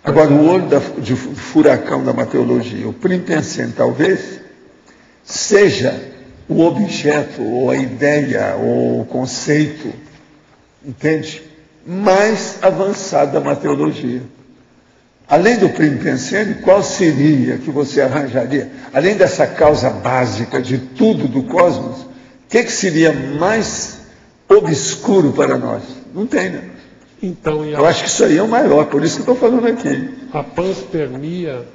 Agora, o olho do furacão da mateologia, o primo pensene, talvez seja o objeto, ou a ideia, ou o conceito, entende? Mais avançado da mateologia. Além do primo pensene, qual seria que você arranjaria? Além dessa causa básica de tudo do cosmos, o que seria mais obscuro para nós? Não tem, né? Então, eu acho que isso aí é o maior, por isso que eu estou falando aqui. A panspermia,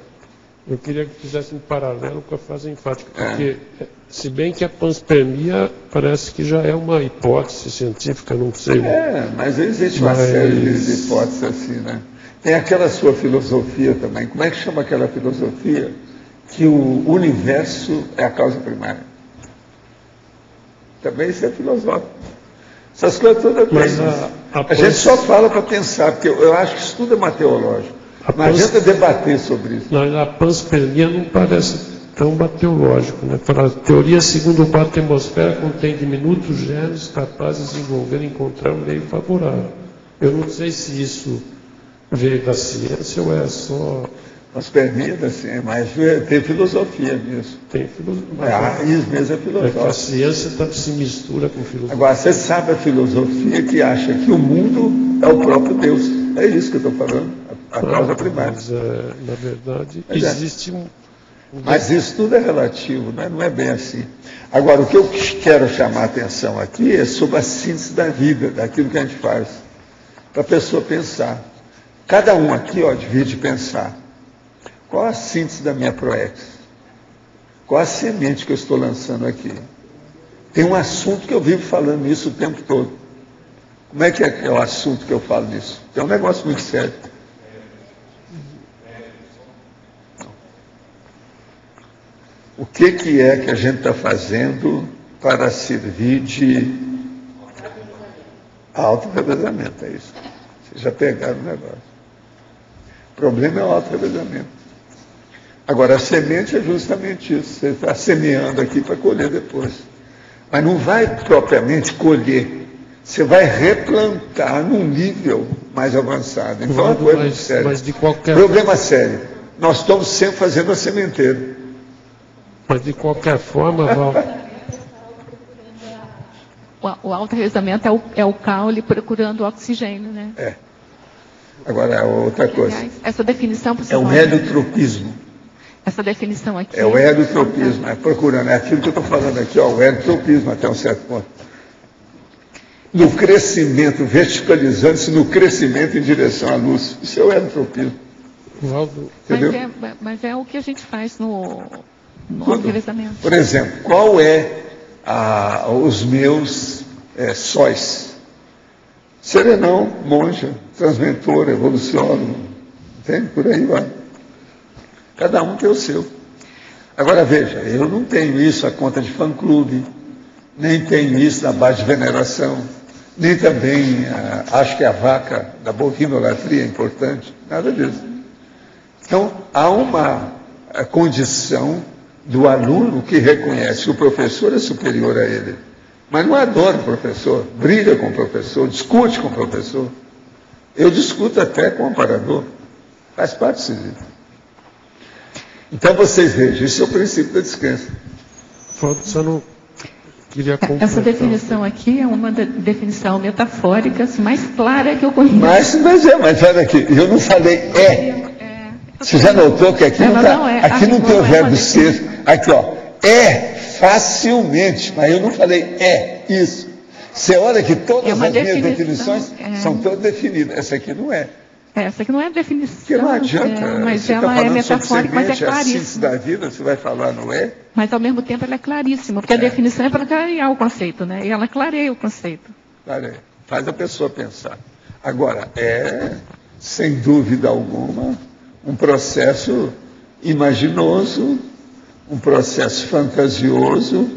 eu queria que fizesse um paralelo com a frase enfática, porque, se bem que a panspermia parece que já é uma hipótese científica, não sei. Mas existe uma série de hipóteses assim, né? Tem aquela sua filosofia também. Como é que chama aquela filosofia? Que o universo é a causa primária. Também isso é filosófico. Essas coisas todas tem. A gente só fala para pensar, porque eu acho que isso tudo é mateológico. Não adianta debater sobre isso. A panspermia não parece tão mateológico, né? A teoria segundo o qual a atmosfera contém diminutos genes capazes de desenvolver e encontrar um meio favorável. Eu não sei se isso veio da ciência ou é só... Panspermia da ciência, mas tem filosofia nisso. Tem filosofia. Isso mesmo é filosofia. A ciência se mistura com filosofia. Agora, você sabe a filosofia que acha que o mundo é o próprio Deus. É isso que eu estou falando, a causa primária. Mas, na verdade, existe um... Mas isso tudo é relativo, né? Não é bem assim. Agora, o que eu quero chamar a atenção aqui é sobre a síntese da vida, daquilo que a gente faz, para a pessoa pensar. Cada um aqui, divide pensar. Qual a síntese da minha Proex? Qual a semente que eu estou lançando aqui? Tem um assunto que eu vivo falando isso o tempo todo. Como é que é o assunto que eu falo nisso? É um negócio muito sério. O que é que a gente está fazendo para servir de auto-revezamento? É isso. Vocês já pegaram o negócio. O problema é o auto-revezamento. Agora, a semente é justamente isso. Você está semeando aqui para colher depois. Mas não vai propriamente colher. Você vai replantar num nível mais avançado. Então, é uma coisa muito séria. Mas de qualquer... Problema sério. Nós estamos sempre fazendo a sementeira. Mas, de qualquer forma, Val... O auto-revezamento é o caule procurando oxigênio, né? Agora, outra coisa. Aliás, essa definição... É o heliotropismo. Essa definição aqui... É o heliotropismo, procurando. É aquilo que eu estou falando aqui, o heliotropismo até um certo ponto. No crescimento, verticalizando-se no crescimento em direção à luz. Isso é o heliotropismo. Mas é o que a gente faz no auto-revezamento. Por exemplo, qual é os meus sóis? Serenão, monja, transmentor, evoluciono, entende? Por aí vai. Cada um tem o seu. Agora veja, eu não tenho isso a conta de fã-clube, nem tenho isso na base de veneração, nem também acho que a vaca da bovinolatria é importante, nada disso. Então, há uma condição do aluno que reconhece que o professor é superior a ele, mas não adora o professor, briga com o professor, discute com o professor. Eu discuto até com o amparador, faz parte do serviço. Então vocês vejam, isso é o princípio da descrença. queria completar. Essa definição aqui é uma definição metafórica mais clara que eu conheço. Mas olha aqui, eu não falei Você já notou que aqui aqui não tem o verbo ser. Aqui, ó, facilmente, mas eu não falei isso. Você olha que todas as minhas definições são todas definidas. Essa aqui não é. Essa aqui não é definição. Porque não adianta. Mas ela é metafórica, mas é claríssima. A síntese da vida, você vai falar, não é? Mas ao mesmo tempo ela é claríssima, porque a definição é para clarear o conceito, né? E ela clareia o conceito. Clareia. Faz a pessoa pensar. Agora, sem dúvida alguma, um processo imaginoso, um processo fantasioso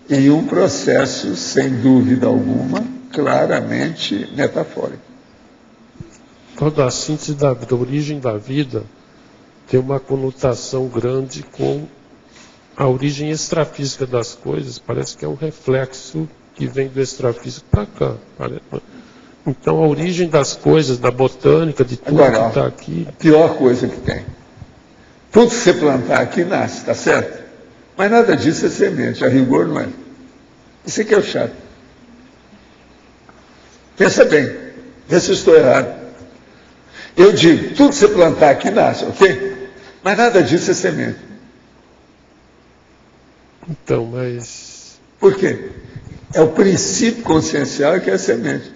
e um processo, sem dúvida alguma, claramente metafórico. Toda a síntese da origem da vida tem uma conotação grande com a origem extrafísica das coisas. Parece que é um reflexo que vem do extrafísico para cá. Então, a origem das coisas, da botânica, de tudo que está aqui... A pior coisa que tem. Tudo que você plantar aqui nasce, está certo? Mas nada disso é semente, a rigor não é. Isso aqui é o chato. Pensa bem, vê se eu estou errado. Eu digo, tudo que você plantar aqui nasce, ok? Mas nada disso é semente. Então, mas... Por quê? É o princípio consciencial que é a semente.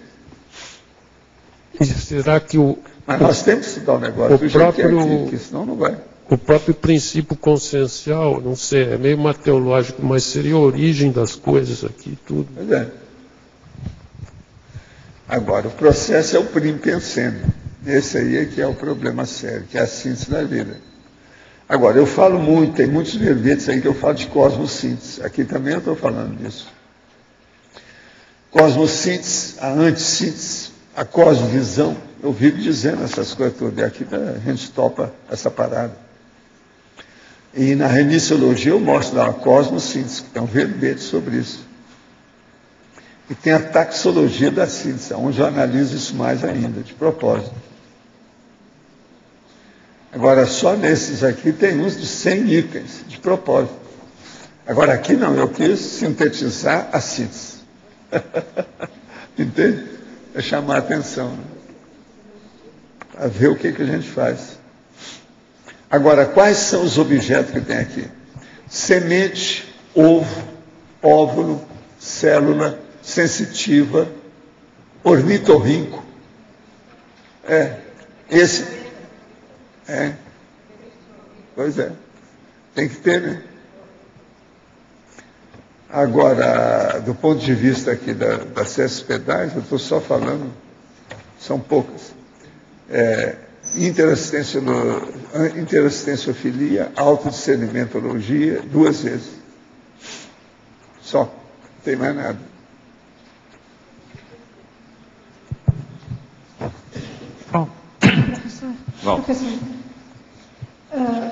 E será que Mas nós temos que estudar o negócio do jeito que é aqui, porque senão não vai. O próprio princípio consciencial, não sei, é meio mateológico, mas seria a origem das coisas aqui, tudo. Pois é. Agora, o processo é o prim pensando. Esse aí é que é o problema sério, que é a síntese da vida. Agora, eu falo muito, tem muitos verbetes aí que eu falo de cosmossíntese. Aqui também eu estou falando disso. Cosmossíntese, a antissíntese, a cosmovisão. Eu vivo dizendo essas coisas todas. E aqui a gente topa essa parada. E na remissiologia eu mostro lá a cosmossíntese, que tem um verbete sobre isso. E tem a taxologia da síntese, onde eu analiso isso mais ainda, de propósito. Agora, só nesses aqui tem uns de 100 itens, de propósito. Agora, aqui não, eu quis sintetizar a síntese. Entende? É chamar a atenção, né? Para ver o que a gente faz. Agora, quais são os objetos que tem aqui? Semente, ovo, óvulo, célula, sensitiva, ornitorrinco. Pois é. Tem que ter, né? Agora, do ponto de vista aqui das cespedais, eu estou só falando, são poucas. Interassistenciofilia, autodiscernimentologia, 2 vezes. Só. Não tem mais nada. Professor,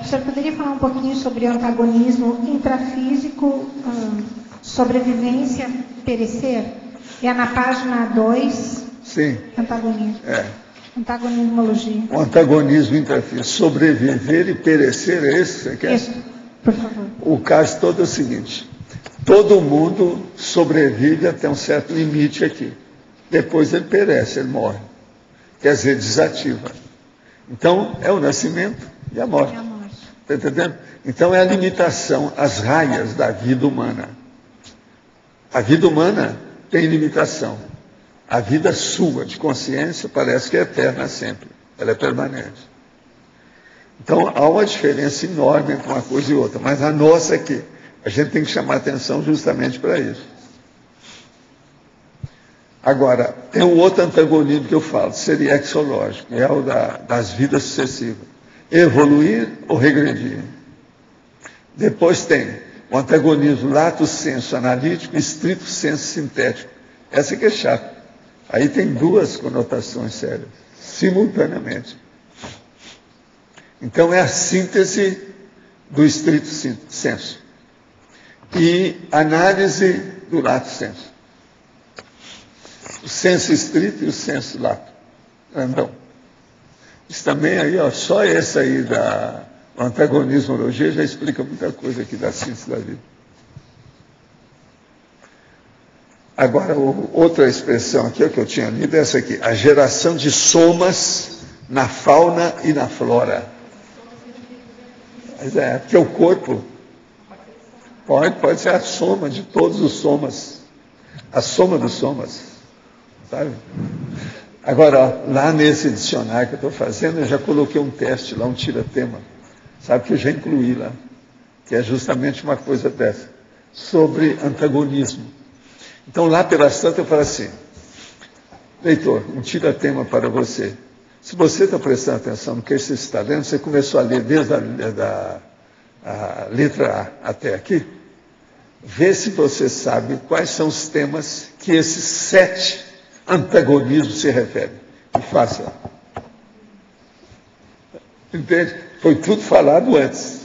o senhor poderia falar um pouquinho sobre o antagonismo intrafísico, sobrevivência, perecer? É na página 2. Sim. Antagonismo. Antagonismologia. O antagonismo intrafísico, sobreviver e perecer, é esse que você quer? Isso, por favor. O caso todo é o seguinte: todo mundo sobrevive até um certo limite aqui. Depois ele perece, ele morre. Quer dizer, desativa. Então, é o nascimento e a morte. Está entendendo? Então, é a limitação, as raias da vida humana. A vida humana tem limitação. A vida sua, de consciência, parece que é eterna sempre. Ela é permanente. Então, há uma diferença enorme entre uma coisa e outra. Mas a nossa aqui, a gente tem que chamar atenção justamente para isso. Agora, tem um outro antagonismo que eu falo, seria exológico, é o das vidas sucessivas. Evoluir ou regredir. Depois tem o antagonismo lato sensu analítico e estrito sensu sintético. Essa que é chata. Aí tem 2 conotações sérias, simultaneamente. Então é a síntese do estrito sensu e análise do lato sensu. O senso estrito e o senso lato. Não. Isso também aí, só esse aí da antagonismologia já explica muita coisa aqui da síntese da vida. Agora, outra expressão aqui, que eu tinha lido, é essa aqui. A geração de somas na fauna e na flora. Mas porque o corpo pode ser a soma de todos os somas. A soma dos somas. Sabe? Agora, lá nesse dicionário que eu estou fazendo, eu já coloquei um teste lá, um tira-tema. Sabe, que eu já incluí lá. Que é justamente uma coisa dessa. Sobre antagonismo. Então, lá pelas tantas, eu falo assim, leitor, um tira-tema para você. Se você está prestando atenção no que você está lendo, você começou a ler desde a letra A até aqui, vê se você sabe quais são os temas que esses 7 antagonismos se referem. E faça. Entende? Foi tudo falado antes.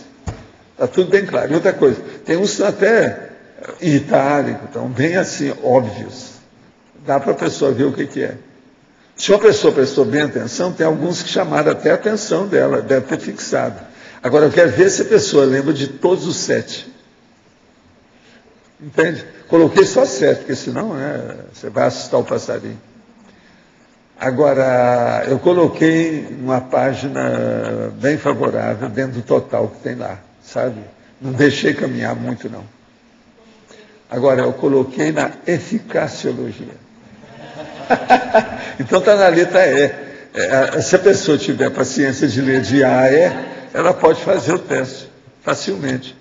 Está tudo bem claro. E outra coisa, tem uns até em itálico, então bem assim, óbvios. Dá para a pessoa ver o que é. Se a pessoa prestou bem atenção, tem alguns que chamaram até a atenção dela, deve ter fixado. Agora, eu quero ver se a pessoa lembra de todos os 7. Entende? Coloquei só 7, porque senão você vai assustar o passarinho. Agora, eu coloquei uma página bem favorável dentro do total que tem lá, sabe? Não deixei caminhar muito, não. Agora, eu coloquei na eficaciologia. Então está na letra E. Se a pessoa tiver paciência de ler de A a E, ela pode fazer o teste facilmente.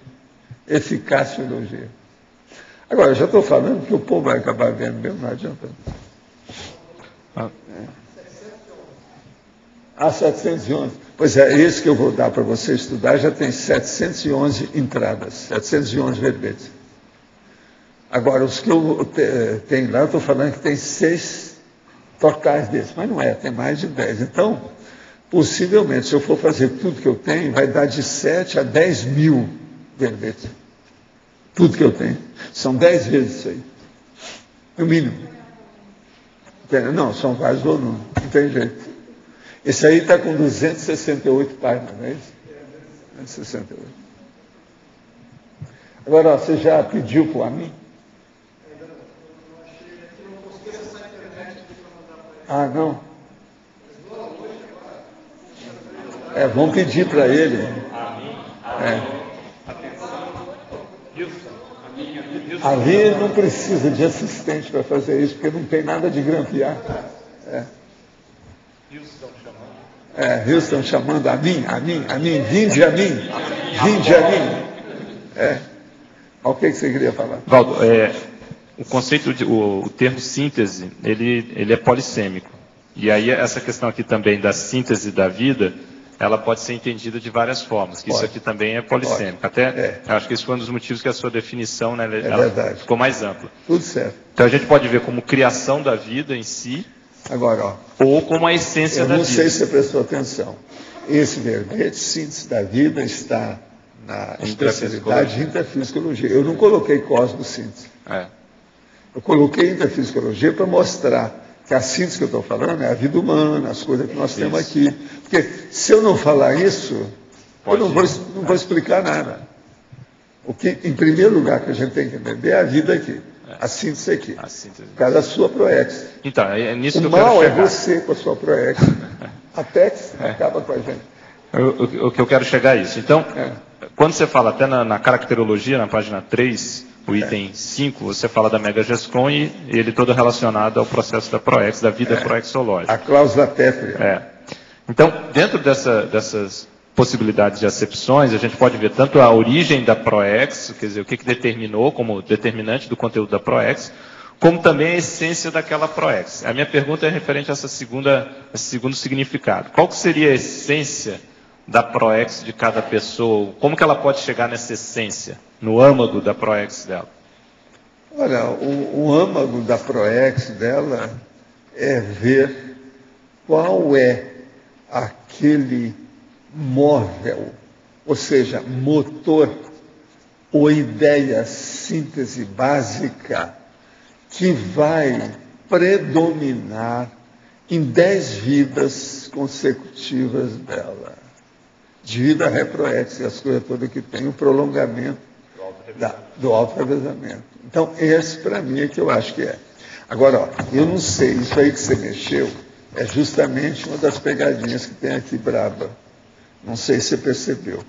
Eficaciologia. Agora, eu já estou falando que o povo vai acabar vendo mesmo, não adianta. 711. Pois é, esse que eu vou dar para você estudar já tem 711 entradas, 711 verbetes. Agora, os que eu tenho lá, eu estou falando que tem 6 totais desses, mas não tem mais de 10. Então, possivelmente, se eu for fazer tudo que eu tenho, vai dar de 7 a 10 mil verbetes. Tudo que eu tenho. São 10 vezes isso aí. No mínimo. Não, são vários volumes. Não tem jeito. Esse aí está com 268 páginas, não é isso? 268. Agora, você já pediu para mim? Ah, não? Vamos pedir para ele. Ali não precisa de assistente para fazer isso, porque não tem nada de grampear. Houston chamando a mim, vinde a mim. O que você queria falar? Valdo, o conceito, o termo síntese, ele é polissêmico. E aí essa questão aqui também da síntese da vida, ela pode ser entendida de várias formas, que isso aqui também é polissêmico. Até, acho que esse foi um dos motivos que a sua definição, né, ela ficou mais ampla. Tudo certo. Então a gente pode ver como criação da vida em si, agora, ou como a essência da vida. Eu não sei se você prestou atenção. Esse verbete, síntese da vida, está na especialidade de interfisicologia. Eu não coloquei cosmosíntese. Eu coloquei interfisicologia para mostrar que a síntese que eu estou falando é a vida humana, as coisas que nós temos aqui. Porque se eu não falar isso, eu não vou explicar nada. O que, em primeiro lugar, que a gente tem que entender é a vida aqui. A síntese aqui. Por causa da sua proex. Então, é nisso que eu quero chegar. O mal é você com a sua proex. A tex acaba com a gente. O que eu quero chegar é isso. Então, quando você fala até na caracterologia, na página 3, o item 5, você fala da megagescon e ele todo relacionado ao processo da proex, da vida proexológica. A cláusula pétrea. Então, dentro dessas possibilidades de acepções, a gente pode ver tanto a origem da proex, quer dizer, o que determinou como determinante do conteúdo da proex, como também a essência daquela proex. A minha pergunta é referente a esse segundo significado. Qual que seria a essência da proex de cada pessoa? Como que ela pode chegar nessa essência, no âmago da proex dela? Olha, o âmago da proex dela é ver qual é aquele móvel, ou seja, motor ou ideia, síntese básica que vai predominar em 10 vidas consecutivas dela. De vida reproex, as coisas todas que tem, o prolongamento do auto-revezamento. Então, esse, para mim, é que eu acho que é. Agora, ó, eu não sei, isso aí que você mexeu é justamente uma das pegadinhas que tem aqui braba. Não sei se você percebeu.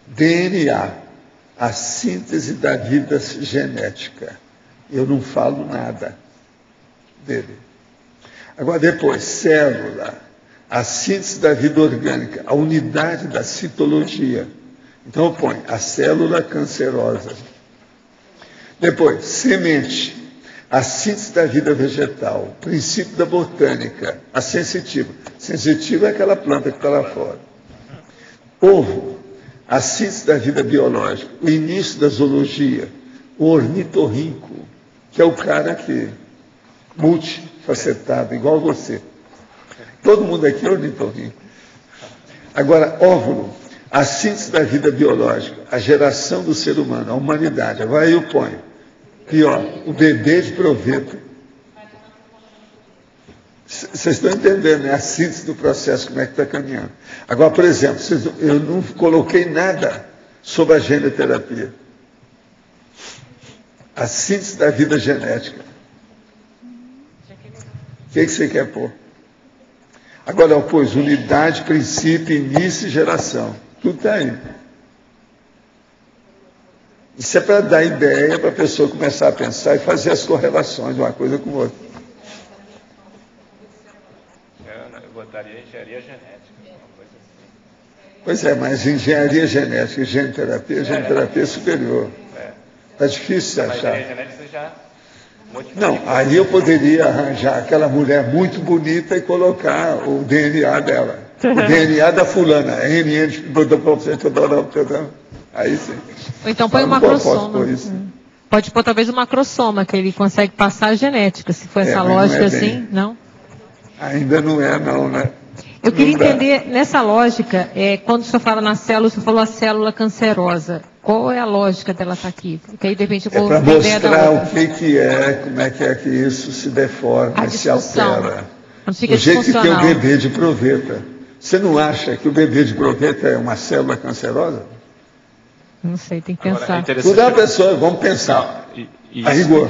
DNA, a síntese da vida genética. Eu não falo nada dele. Agora, depois, célula, a síntese da vida orgânica, a unidade da citologia. Então, eu ponho a célula cancerosa. Depois, semente, a síntese da vida vegetal, princípio da botânica, a sensitiva. Sensitiva é aquela planta que está lá fora. Ovo, a síntese da vida biológica, o início da zoologia, o ornitorrinco, que é o cara que multifacetado, igual você. Todo mundo aqui é ornitorrinco. Agora, óvulo, a síntese da vida biológica, a geração do ser humano, a humanidade. Agora eu ponho. Pior, o bebê de proveta. Vocês estão entendendo, né? A síntese do processo, como é que está caminhando. Agora, por exemplo, eu não coloquei nada sobre a genoterapia. A síntese da vida genética. O que você quer pôr? Agora, eu pus unidade, princípio, início e geração. Tudo está aí. Isso é para dar ideia para a pessoa começar a pensar e fazer as correlações de uma coisa com outra. Eu botaria engenharia genética, uma coisa assim. Pois é, mas engenharia genética e genoterapia é superior. Está difícil de achar. Mas engenharia genética você já... Não, aí eu poderia arranjar aquela mulher muito bonita e colocar o DNA dela. O DNA da fulana. Aí sim. Ou então põe uma macrossoma. Pode pôr talvez uma macrossoma, que ele consegue passar a genética, se for essa lógica assim, não? Ainda não é, não, né? Eu queria entender, nessa lógica, quando o senhor fala na célula, o senhor falou a célula cancerosa. Qual é a lógica dela estar aqui? Porque aí, de repente, eu vou para mostrar o que é, como é que isso se deforma e se altera. Do jeito que tem o bebê de proveta. Você não acha que o bebê de proveta é uma célula cancerosa? Não sei, tem que pensar. Toda a pessoa, vamos pensar. A rigor.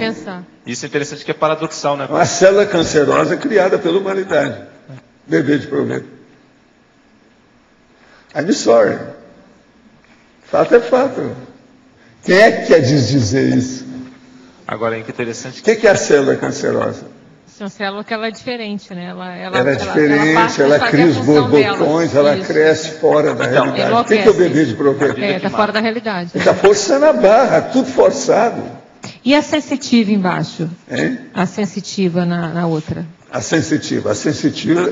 Isso é interessante que é paradoxal, né? Uma célula cancerosa criada pela humanidade. Bebê de proveta. I'm sorry. Fato é fato. Quem é que quer dizer isso? Agora, é interessante. O que é a célula cancerosa? É uma célula que ela é diferente, né? Ela é diferente, ela cria os borbotões, ela cresce fora da realidade. O que é o bebê de proveta? Está fora da realidade. Está forçando a barra, tudo forçado. E a sensitiva embaixo? Hein? A sensitiva na outra? A sensitiva,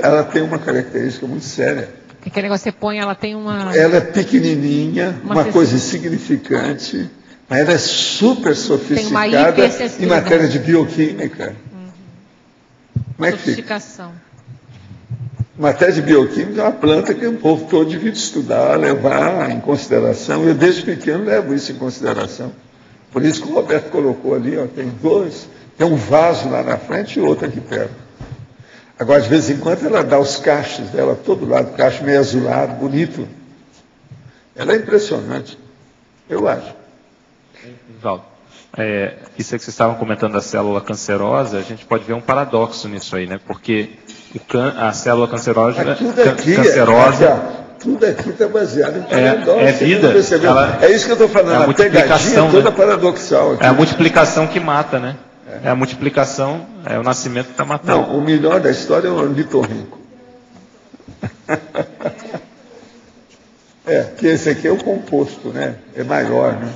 ela tem uma característica muito séria. Aquele negócio que você põe, ela tem uma... Ela é pequenininha, uma coisa insignificante, mas ela é super sofisticada em matéria de bioquímica. Como é que fica? Matéria de bioquímica é uma planta que o povo todo devia estudar, levar em consideração. Eu, desde pequeno, levo isso em consideração. Por isso que o Roberto colocou ali, ó, tem dois, tem um vaso lá na frente e outro aqui perto. Agora, de vez em quando, ela dá os cachos dela, todo lado, cacho meio azulado, bonito. Ela é impressionante, eu acho. Valdo, isso é que vocês estavam comentando da célula cancerosa, a gente pode ver um paradoxo nisso aí, né? Porque a célula cancerosa... Tudo aqui está baseado em paradoxo. É vida. É isso que eu estou falando, a pegadinha toda paradoxal. Aqui. É a multiplicação que mata, né? É a multiplicação, é o nascimento que está matando. Não, o melhor da história é o ornitorrinco. Que esse aqui é o composto, né? É maior, né?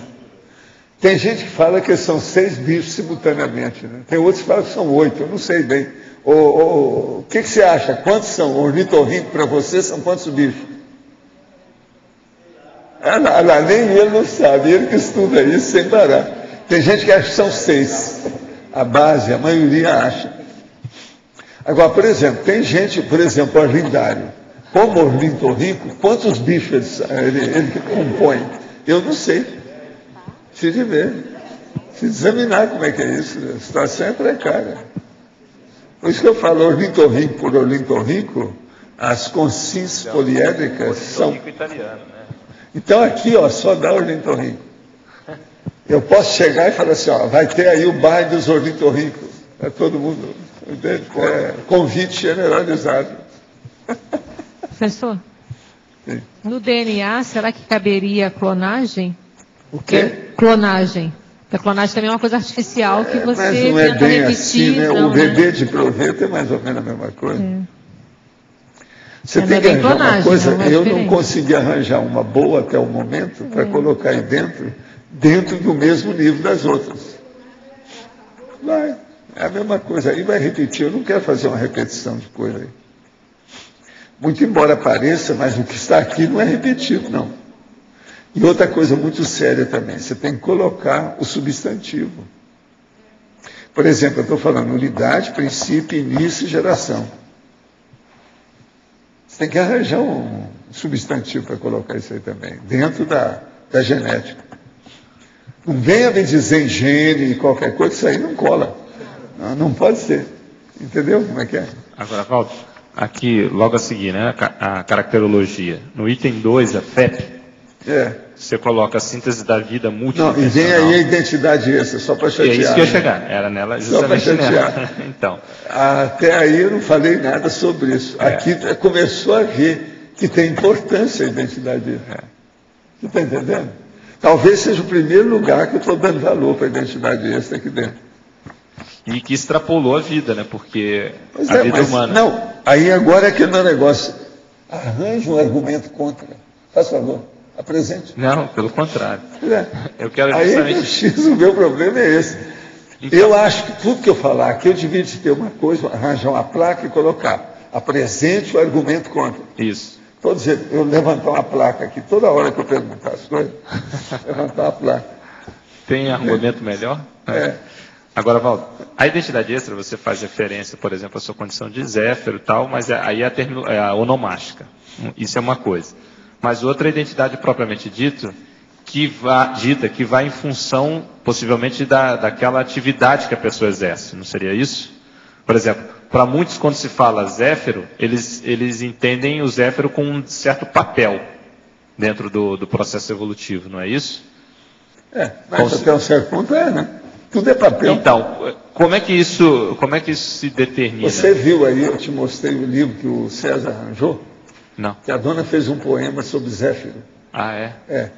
Tem gente que fala que são 6 bichos simultaneamente, né? Tem outros que falam que são 8, eu não sei bem. O que você acha? Quantos são? Ornitorrinco para você são quantos bichos? Nem ele não sabe, ele que estuda isso sem parar. Tem gente que acha que são 6. A base, a maioria acha. Agora, por exemplo, tem gente, por exemplo, o orlindário. Como ornitorrinco, quantos bichos ele compõe? Eu não sei. Preciso ver. Preciso examinar como é que é isso. A situação é precária. Por isso que eu falo ornitorrinco por ornitorrinco, as consins poliédricas são... italiano, né? Então aqui, ó, só dá ornitorrinco. Eu posso chegar e falar assim, ó, vai ter aí o baile dos ornitorrincos. É todo mundo, entende? Convite generalizado. Professor, sim. No DNA, será que caberia a clonagem? O quê? Clonagem. Porque a clonagem também é uma coisa artificial que você mas não é bem repetir, assim, né? Não, o bebê de proveta é mais ou menos a mesma coisa. Você tem que arranjar clonagem, uma coisa, eu não diferente. consegui arranjar uma boa até o momento para colocar aí dentro do mesmo nível das outras. Vai, é a mesma coisa, aí vai repetir, eu não quero fazer uma repetição de coisa aí. Muito embora pareça, mas o que está aqui não é repetido, não. E outra coisa muito séria também, você tem que colocar o substantivo. Por exemplo, eu estou falando unidade, princípio, início e geração. Você tem que arranjar um substantivo para colocar isso aí também, dentro da genética. Não venha me dizer em gene e qualquer coisa, isso aí não cola. Não pode ser. Entendeu como é que é? Agora, Valdo, aqui, logo a seguir, né, a caracterologia. No item 2, a FEP, você coloca a síntese da vida multidimensional. Não, e vem aí a identidade extra, só para chatear. É isso que eu ia chegar, era nela justamente só para chatear. nela. Então. Até aí eu não falei nada sobre isso. Aqui começou a ver que tem importância a identidade extra. Você está entendendo? Talvez seja o primeiro lugar que eu estou dando valor para a identidade extra aqui dentro. E que extrapolou a vida, né? Porque a vida humana. Não, aí agora é aquele negócio. Arranje um argumento contra. Faz favor, apresente. Não, pelo contrário. Eu quero justamente... Aí o meu problema é esse. Então... Eu acho que tudo que eu falar aqui, eu devia ter uma coisa, arranjar uma placa e colocar. Apresente o argumento contra. Isso. Estou dizendo, eu levantar uma placa aqui, toda hora que eu perguntar as coisas, levantar uma placa. Tem argumento melhor? Agora, Valdo, a identidade extra, você faz referência, por exemplo, à sua condição de Zéfiro e tal, mas aí é a onomástica. Isso é uma coisa. Mas outra identidade propriamente dita, que vai em função, possivelmente, daquela atividade que a pessoa exerce. Não seria isso? Por exemplo, para muitos, quando se fala Zéfiro, eles entendem o Zéfiro com um certo papel dentro do processo evolutivo, não é isso? Mas até um certo ponto né? Tudo é papel. Então, como é que isso se determina? Você viu aí, eu te mostrei o livro que o César arranjou? Não. Que a dona fez um poema sobre Zéfiro. Ah, é?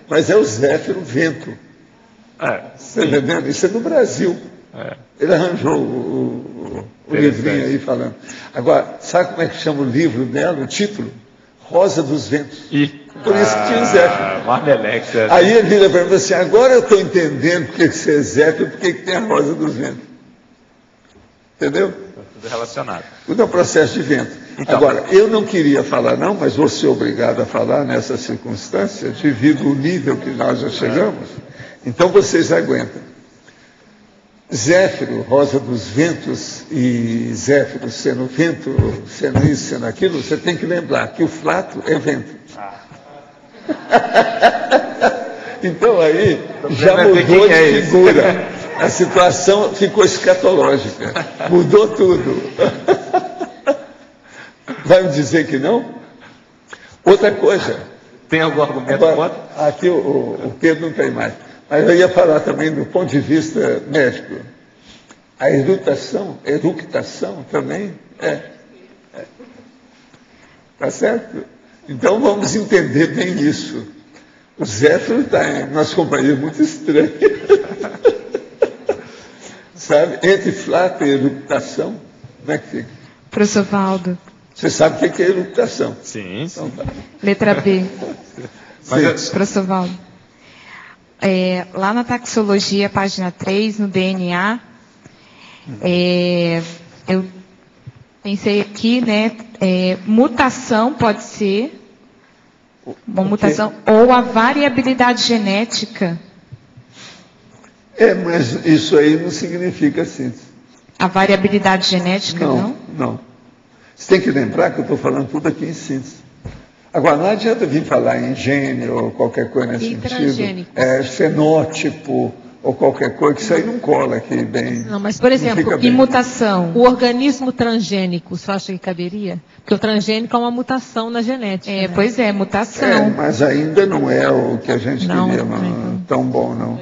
Mas é o Zéfiro vento. Você está entendendo? Isso é do Brasil. Ele arranjou o livrinho aí falando. Agora, sabe como é que chama o livro dela, o título? Rosa dos Ventos. Por isso que tinha o Zéfiro. Aí ele vira para mim assim, agora eu estou entendendo porque que você é Zéfiro e porque que tem a Rosa dos Ventos. Entendeu? Tudo relacionado. Tudo é um processo de vento. Então, agora, eu não queria falar não, mas vou ser obrigado a falar nessa circunstância, devido ao nível que nós já chegamos. Então vocês aguentam. Zéfiro, Rosa dos Ventos, e Zéfiro sendo vento, sendo isso, sendo aquilo, você tem que lembrar que o flato é vento. Então aí já mudou de figura. A situação ficou escatológica. Mudou tudo. Vai me dizer que não? Outra coisa. Tem algum argumento contra? Aqui o Pedro não tem mais. Mas eu ia falar também do ponto de vista médico. A eructação também Tá certo? Então vamos entender bem isso. O Zéfiro está em nossa companhia muito estranha. Sabe? Entre flato e eructação, como é que fica? Professor Valdo. Você sabe o que é eructação? Sim, sim. Então, tá. Letra B. Professor Valdo. Lá na taxologia, página 3, no DNA, eu pensei aqui, né? Mutação pode ser uma mutação ou a variabilidade genética. Mas isso aí não significa síntese. A variabilidade genética, não? Não. Você tem que lembrar que eu estou falando tudo aqui em síntese. Agora, não adianta vir falar em gene ou qualquer coisa nesse sentido. Fenótipo, ou qualquer coisa, que isso aí não cola aqui bem. Não, mas, por exemplo, em mutação, o organismo transgênico, você acha que caberia? Porque o transgênico é uma mutação na genética. Né? Pois é, mutação. Mas ainda não é o que a gente queria, tão bom, não.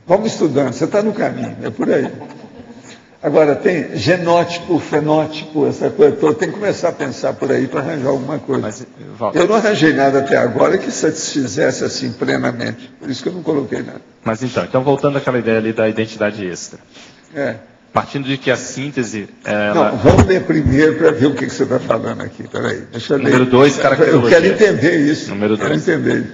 Vamos estudando, você está no caminho, é por aí. Agora, tem genótipo, fenótipo, essa coisa toda, tem que começar a pensar por aí para arranjar alguma coisa. Mas, eu não arranjei nada até agora que satisfizesse assim plenamente, por isso que eu não coloquei nada. Mas então voltando àquela ideia ali da identidade extra. Partindo de que a síntese... Não, vamos ler primeiro para ver o que você está falando aqui. Peraí, deixa eu ler. Número 2, caracterologia. Eu quero entender isso. Número 2. Quero entender.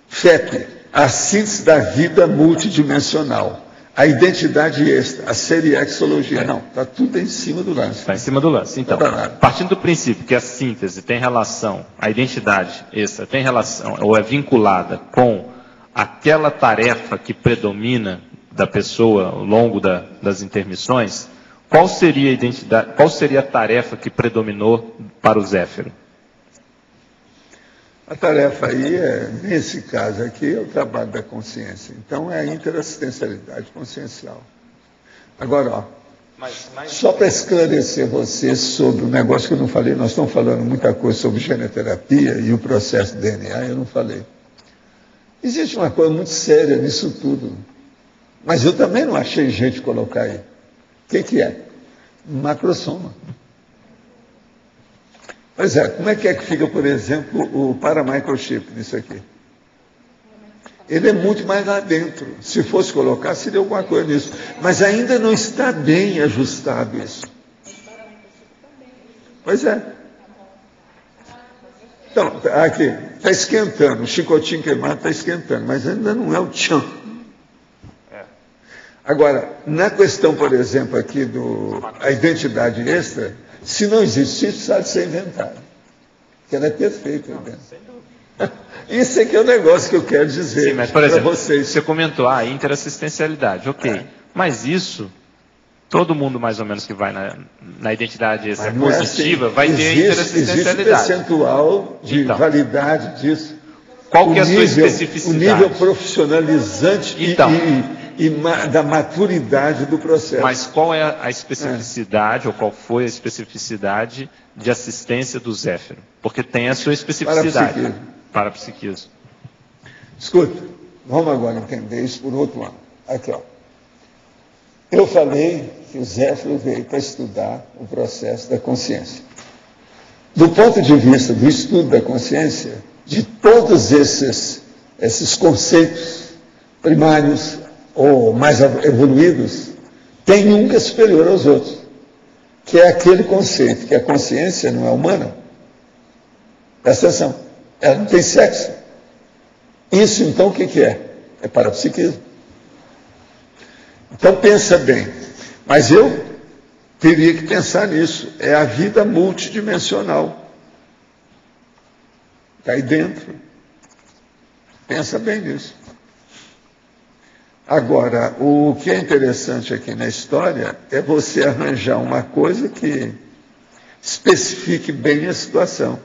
FEP, a síntese da vida multidimensional. A identidade extra, a seriexologia. Não, está tudo em cima do lance. Está em cima do lance. Então, partindo do princípio que a síntese tem relação, a identidade extra tem relação, ou é vinculada com aquela tarefa que predomina da pessoa ao longo das intermissões, qual seria a identidade, qual seria a tarefa que predominou para o Zéfiro? A tarefa aí nesse caso aqui, é o trabalho da consciência. Então, é a interassistencialidade consciencial. Agora, só para esclarecer você sobre o negócio que eu não falei, nós estamos falando muita coisa sobre genoterapia e o processo de DNA, eu não falei. Existe uma coisa muito séria nisso tudo, mas eu também não achei jeito de colocar aí. O que é? Macrosoma. Pois é, como é que fica, por exemplo, o paramicrochip nisso aqui? Ele é muito mais lá dentro. Se fosse colocar, seria alguma coisa nisso. Mas ainda não está bem ajustado isso. Pois é. Então, aqui, está esquentando. O chicotinho queimado está esquentando, mas ainda não é o tchan. Agora, na questão, por exemplo, aqui da identidade extra, se não existisse, precisava de ser inventado. Porque ela é perfeita. Isso é que é o negócio que eu quero dizer. Sim, mas, por exemplo, você comentou a interassistencialidade, ok. Mas isso, todo mundo mais ou menos que vai na identidade extra positiva vai ter interassistencialidade. Existe percentual de validade disso. Qual que é a sua especificidade? O nível profissionalizante e da maturidade do processo. Mas qual é a especificidade, ou qual foi a especificidade de assistência do Zéfiro? Porque tem a sua especificidade. Parapsiquismo. Escuta, vamos agora entender isso por outro lado. Aqui, ó. Eu falei que o Zéfiro veio para estudar o processo da consciência. Do ponto de vista do estudo da consciência, de todos esses conceitos primários ou mais evoluídos, tem um que é superior aos outros, que é aquele conceito que a consciência não é humana. Presta atenção, ela não tem sexo. Isso, então, o que é? É parapsiquismo. Então, pensa bem. Mas eu teria que pensar nisso. É a vida multidimensional. Está aí dentro. Pensa bem nisso. Agora, o que é interessante aqui na história é você arranjar uma coisa que especifique bem a situação.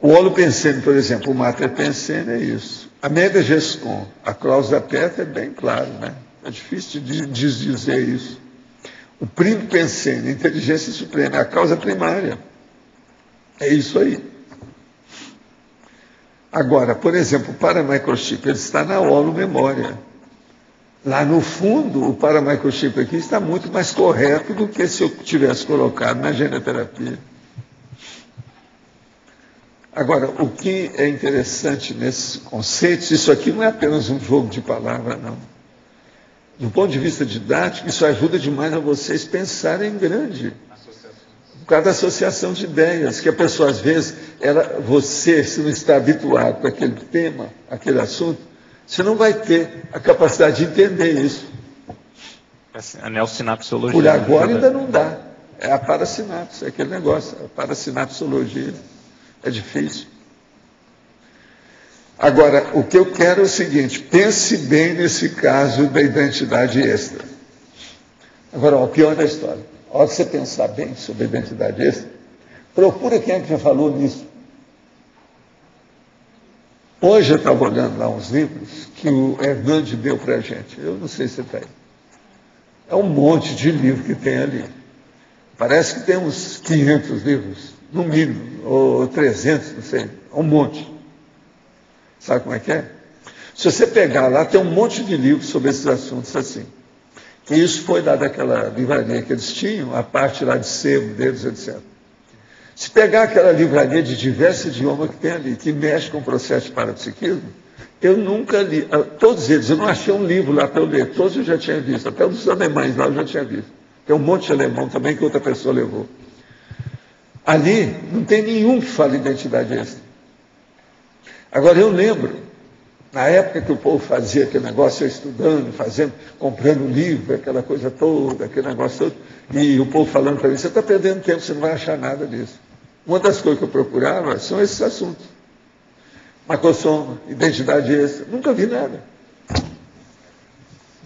O holopensene, por exemplo, o mater pensene é isso. A mega gescon, a cláusula peta é bem claro, né? É difícil de dizer isso. O primo pensene, a inteligência suprema, é a causa primária. É isso aí. Agora, por exemplo, o paramicrochip, ele está na holomemória. Lá no fundo, o paramicrochip aqui está muito mais correto do que se eu tivesse colocado na genoterapia. Agora, o que é interessante nesses conceitos, isso aqui não é apenas um jogo de palavras, não. Do ponto de vista didático, isso ajuda demais a vocês pensarem grande. Por causa da associação de ideias, que a pessoa, às vezes, você, se não está habituado com aquele tema, aquele assunto, você não vai ter a capacidade de entender isso. A neossinapsologia. Por agora ainda não dá. É a parasinapse, é aquele negócio, a parasinapsologia. É difícil. Agora, o que eu quero é o seguinte, pense bem nesse caso da identidade extra. Agora, o pior da história. A hora que você pensar bem sobre a identidade extra, procura quem é que já falou nisso. Hoje eu estava olhando lá uns livros que o Hernandes deu para a gente. Eu não sei se está aí. É um monte de livro que tem ali. Parece que tem uns 500 livros, no mínimo, ou 300, não sei. É um monte. Sabe como é que é? Se você pegar lá, tem um monte de livros sobre esses assuntos assim. Que isso foi lá daquela livraria que eles tinham, a parte lá de sebo deles, etc. Se pegar aquela livraria de diversos idiomas que tem ali, que mexe com o processo de parapsiquismo, eu nunca li, todos eles, eu não achei um livro lá para eu ler, todos eu já tinha visto, até os alemães lá eu já tinha visto. Tem um monte de alemão também que outra pessoa levou. Ali não tem nenhum que fale identidade extra. Agora eu lembro, na época que o povo fazia aquele negócio, eu estudando, fazendo, comprando livro, aquela coisa toda, aquele negócio todo, e o povo falando para mim, você está perdendo tempo, você não vai achar nada disso. Uma das coisas que eu procurava são esses assuntos. Macossoma, identidade extra, nunca vi nada.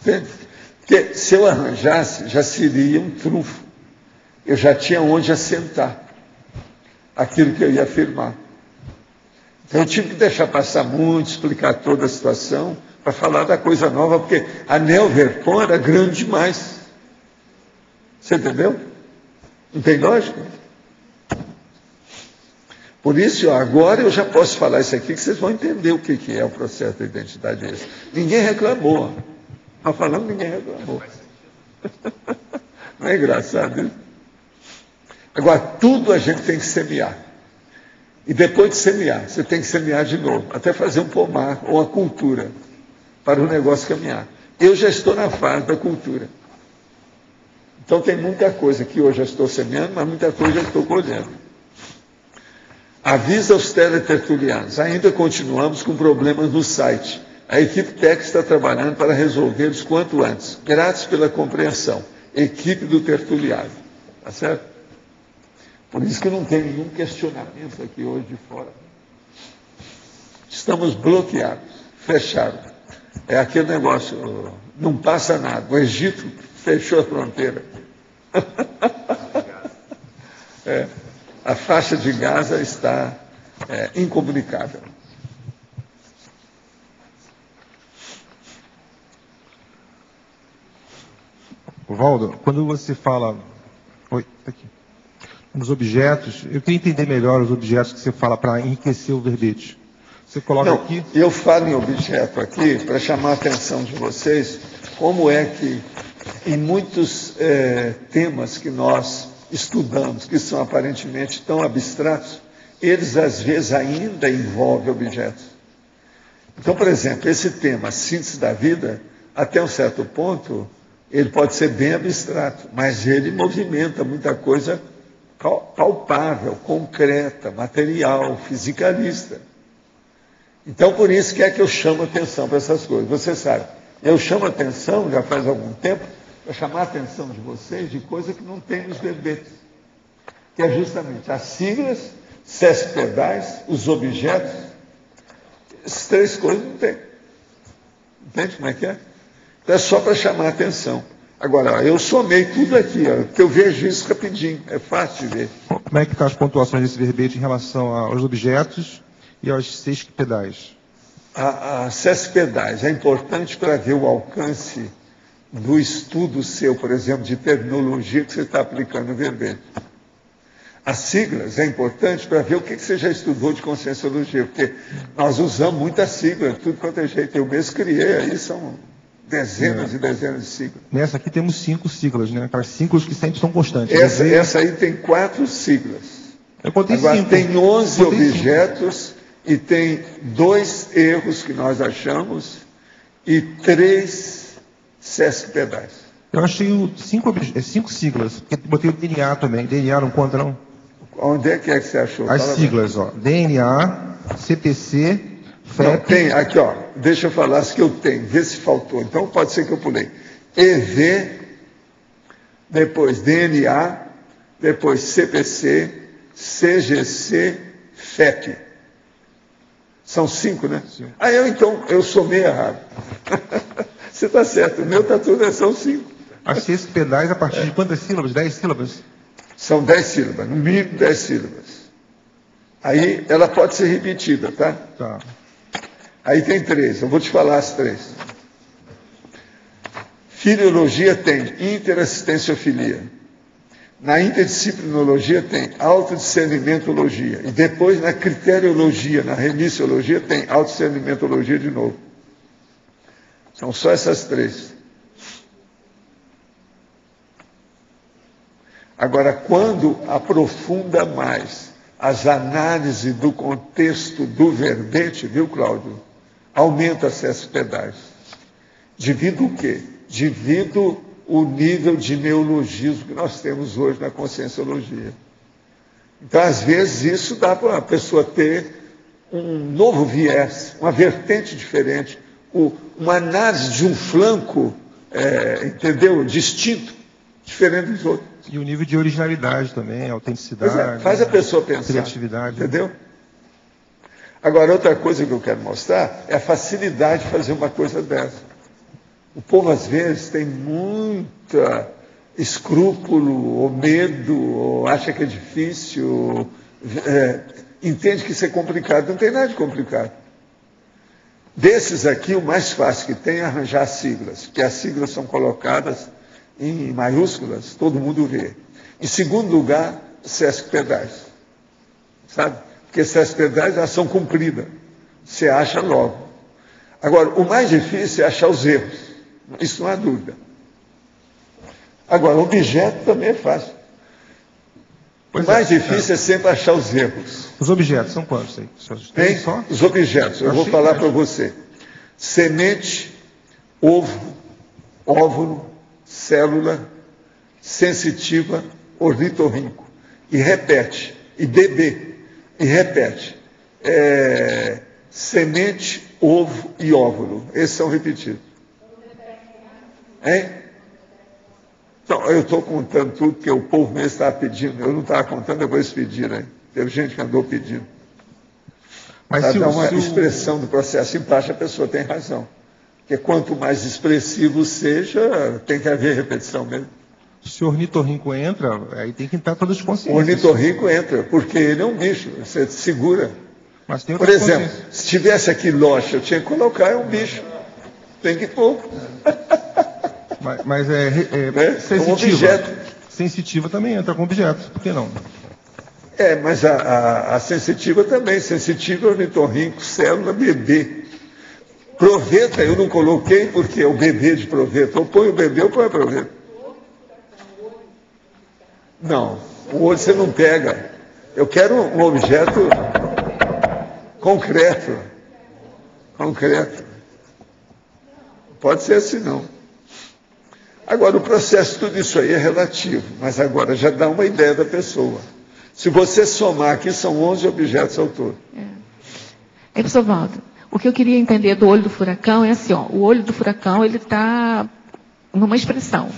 Entende? Porque se eu arranjasse, já seria um trunfo. Eu já tinha onde assentar aquilo que eu ia afirmar. Então eu tive que deixar passar muito, explicar toda a situação, para falar da coisa nova, porque a Neo-Vercom era grande demais. Você entendeu? Não tem lógica? Por isso, agora eu já posso falar isso aqui, que vocês vão entender o que é o processo da identidade extra. Ninguém reclamou. Nós falamos, ninguém reclamou. Não é engraçado isso? Agora, tudo a gente tem que semear. E depois de semear, você tem que semear de novo, até fazer um pomar ou uma cultura, para o negócio caminhar. Eu já estou na fase da cultura. Então tem muita coisa que hoje eu estou semeando, mas muita coisa eu estou colhendo. Avisa aos teletertulianos, ainda continuamos com problemas no site. A equipe técnica está trabalhando para resolvê-los quanto antes. Gratos pela compreensão. Equipe do tertuliano. Tá certo? Por isso que não tem nenhum questionamento aqui hoje de fora. Estamos bloqueados, fechados. É aquele negócio, não passa nada. O Egito fechou a fronteira. A faixa de Gaza está incomunicável. Valdo, quando você fala... Oi, tá aqui. Nos objetos, eu queria entender melhor os objetos que você fala para enriquecer o verbete. Você coloca aqui... Eu falo em objeto aqui para chamar a atenção de vocês como é que em muitos temas que nós estudamos, que são aparentemente tão abstratos, eles às vezes ainda envolvem objetos. Então, por exemplo, esse tema, síntese da vida, até um certo ponto, ele pode ser bem abstrato, mas ele movimenta muita coisa palpável, concreta, material, fisicalista. Então, por isso que é que eu chamo atenção para essas coisas. Você sabe, eu chamo atenção, já faz algum tempo, para chamar a atenção de vocês de coisa que não tem nos verbetes, que é justamente as siglas, cespedais, os objetos. Essas três coisas não tem. Entende como é que é? Então é só para chamar a atenção. Agora, eu somei tudo aqui, porque eu vejo isso rapidinho, é fácil de ver. Como é que estão as pontuações desse verbete em relação aos objetos e aos cespedais? As cespedais é importante para ver o alcance do estudo seu, por exemplo, de terminologia que você está aplicando no verbete. As siglas é importante para ver o que você já estudou de conscienciologia, porque nós usamos muitas siglas, tudo quanto é jeito. Eu mesmo criei, aí são dezenas e dezenas de siglas. Nessa aqui temos 5 siglas, né? Aquelas siglas que sempre são constantes. Essa aí tem 4 siglas. Agora 5. tem 11 objetos e tem 2 erros que nós achamos e 3 cespedais. Eu achei 5 siglas, porque botei o DNA também. DNA não conta, não? Onde é que você achou? As siglas, ó. DNA, CPC, FEP... Não, tem, aqui, ó. Deixa eu falar as que eu tenho, vê se faltou. Então pode ser que eu pulei. EV, depois DNA, depois CPC, CGC, FEP. São 5, né? Sim. Eu somei errado. Você está certo, o meu está tudo, são 5. As cespedais a partir de quantas sílabas? 10 sílabas? São 10 sílabas, no mínimo 10 sílabas. Aí ela pode ser repetida, tá? Tá. Aí tem 3, eu vou te falar as 3. Filiologia tem interassistenciofilia. Na interdisciplinologia tem autodiscernimentologia. E depois na criteriologia, na remissiologia, tem autodiscernimentologia de novo. São só essas 3. Agora, quando aprofunda mais as análises do contexto do verbete, viu, Cláudio? Aumenta acesso pedais. Devido o quê? Devido o nível de neologismo que nós temos hoje na conscienciologia. Então, às vezes, isso dá para a pessoa ter um novo viés, uma vertente diferente, uma análise de um flanco, entendeu? Distinto, diferente dos outros. E o nível de originalidade também, autenticidade. Faz a pessoa pensar. Criatividade. Entendeu? Agora, outra coisa que eu quero mostrar é a facilidade de fazer uma coisa dessa. O povo, às vezes, tem muita escrúpulo, ou medo, ou acha que é difícil, entende que isso é complicado. Não tem nada de complicado. Desses aqui, o mais fácil que tem é arranjar siglas, porque as siglas são colocadas em maiúsculas, todo mundo vê. Em segundo lugar, Sesc Pedais. Sabe? Porque Sesc Pedais, elas são cumpridas. Você acha logo. Agora, o mais difícil é achar os erros. Isso não há dúvida. Agora, o objeto também é fácil. O mais difícil é sempre achar os erros. Os objetos são quantos aí? Tem só? Os objetos, eu vou falar para você. Semente, ovo, óvulo, célula, sensitiva, ornitorrinco. E repete. E bebê. E repete. Semente, ovo e óvulo. Esses são repetidos. Hein? Então, eu estou contando tudo que o povo mesmo estava pedindo. Eu não estava contando, depois pediram. Hein? Teve gente que andou pedindo. Mas para dar uma expressão do processo empático, a pessoa tem razão. Porque quanto mais expressivo seja, tem que haver repetição mesmo. Se o ornitorrinco entra, aí tem que entrar todas as consciências. O ornitorrinco entra, porque ele é um bicho, você segura. Mas tem por exemplo, se tivesse aqui loja, eu tinha que colocar, é um bicho. Tem que pôr. Mas sensitiva. Um objeto. Sensitiva também entra com objetos, por que não? Mas a sensitiva também. Sensitiva, ornitorrinco, célula, bebê. Proveta eu não coloquei porque é o bebê de proveta. Ou põe o bebê ou põe a proveta. Não, o olho você não pega. Eu quero um objeto concreto. Concreto. Pode ser assim, não. Agora, o processo, tudo isso aí é relativo, mas agora já dá uma ideia da pessoa. Se você somar aqui, são 11 objetos ao todo. Professor Valdo, o que eu queria entender do olho do furacão é assim, o olho do furacão, ele está numa expressão.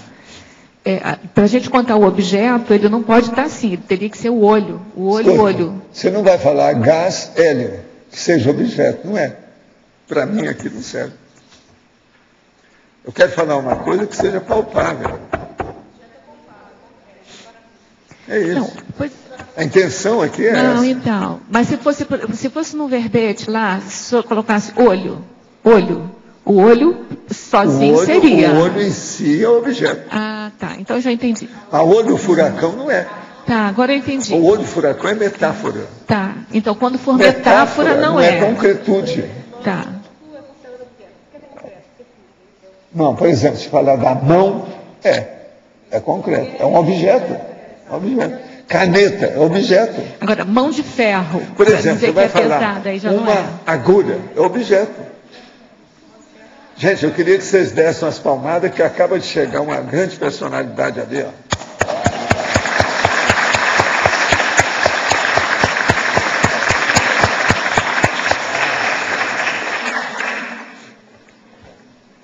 Para a gente contar o objeto, ele não pode estar assim, ele teria que ser o olho, o olho. Você não vai falar gás, hélio, que seja objeto, não é? Para mim aqui não serve. Eu quero falar uma coisa que seja palpável. É isso. Não, a intenção aqui é essa. Não, então. Mas se fosse no verbete lá, se eu colocasse olho, o olho sozinho seria. O olho em si é o objeto. Ah, tá. Então eu já entendi. A olho do furacão não é. Tá, agora eu entendi. O olho do furacão é metáfora. Tá. Então quando for metáfora não é. Não é concretude. Tá. Não, por exemplo, se falar da mão, é concreto, é um objeto. Caneta é objeto. Agora, mão de ferro. Por exemplo, você vai falar pesada, aí já uma não é. agulha, é objeto. Gente, eu queria que vocês dessem umas palmadas, que acaba de chegar uma grande personalidade ali, ó.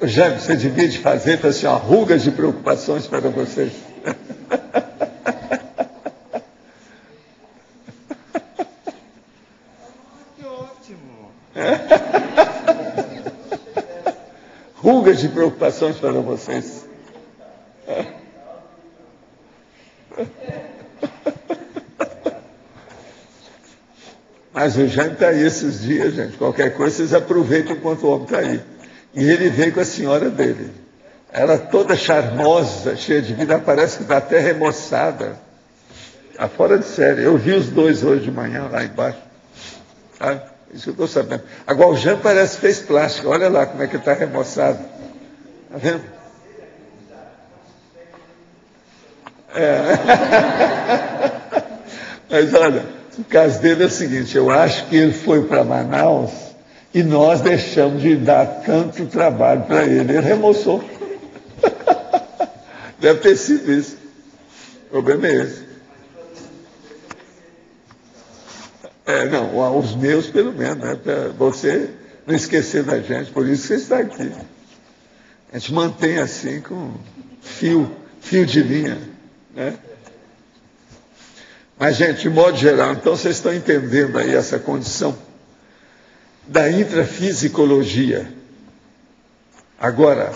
Jaime, você devia de fazer assim, ó, rugas de preocupações para vocês. Que ótimo! Rugas de preocupações para vocês. Mas o Jean está aí esses dias, gente. Qualquer coisa, vocês aproveitam enquanto o homem está aí. E ele veio com a senhora dele. Ela toda charmosa, cheia de vida, parece que está até remoçada. Está fora de série. Eu vi os dois hoje de manhã lá embaixo. Sabe? Isso que eu estou sabendo. Agora o Jean parece que fez plástica. Olha lá como é que está remoçado. Está vendo? Mas olha, o caso dele é o seguinte, eu acho que ele foi para Manaus e nós deixamos de dar tanto trabalho para ele. Ele remoçou. Deve ter sido isso. O problema é esse. Não, os meus pelo menos, né? Para você não esquecer da gente, por isso que você está aqui. A gente mantém assim com fio de linha, né? Mas, gente, de modo geral, então vocês estão entendendo aí essa condição da intrafisicologia. Agora,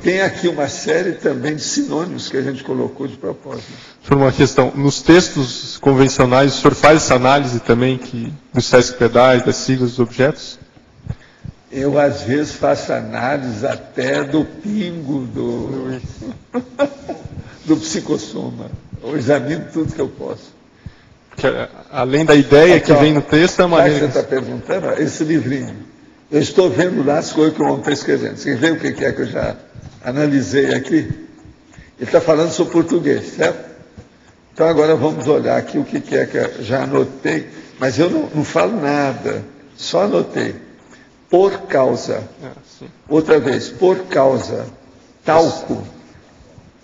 tem aqui uma série também de sinônimos que a gente colocou de propósito. Por uma questão, nos textos convencionais, o senhor faz essa análise também dos sete pedais, das siglas dos objetos? Eu, às vezes, faço análise até do pingo do psicossoma. Eu examino tudo que eu posso. Porque, além da ideia que vem no texto, é a maneira... Você está perguntando? Esse livrinho. Eu estou vendo lá as coisas que o homem está escrevendo. Você vê o que é que eu já analisei aqui? Ele está falando sobre português, certo? Então, agora vamos olhar aqui o que é que eu já anotei. Mas eu não falo nada, só anotei. Por causa. Outra vez, por causa. Talco.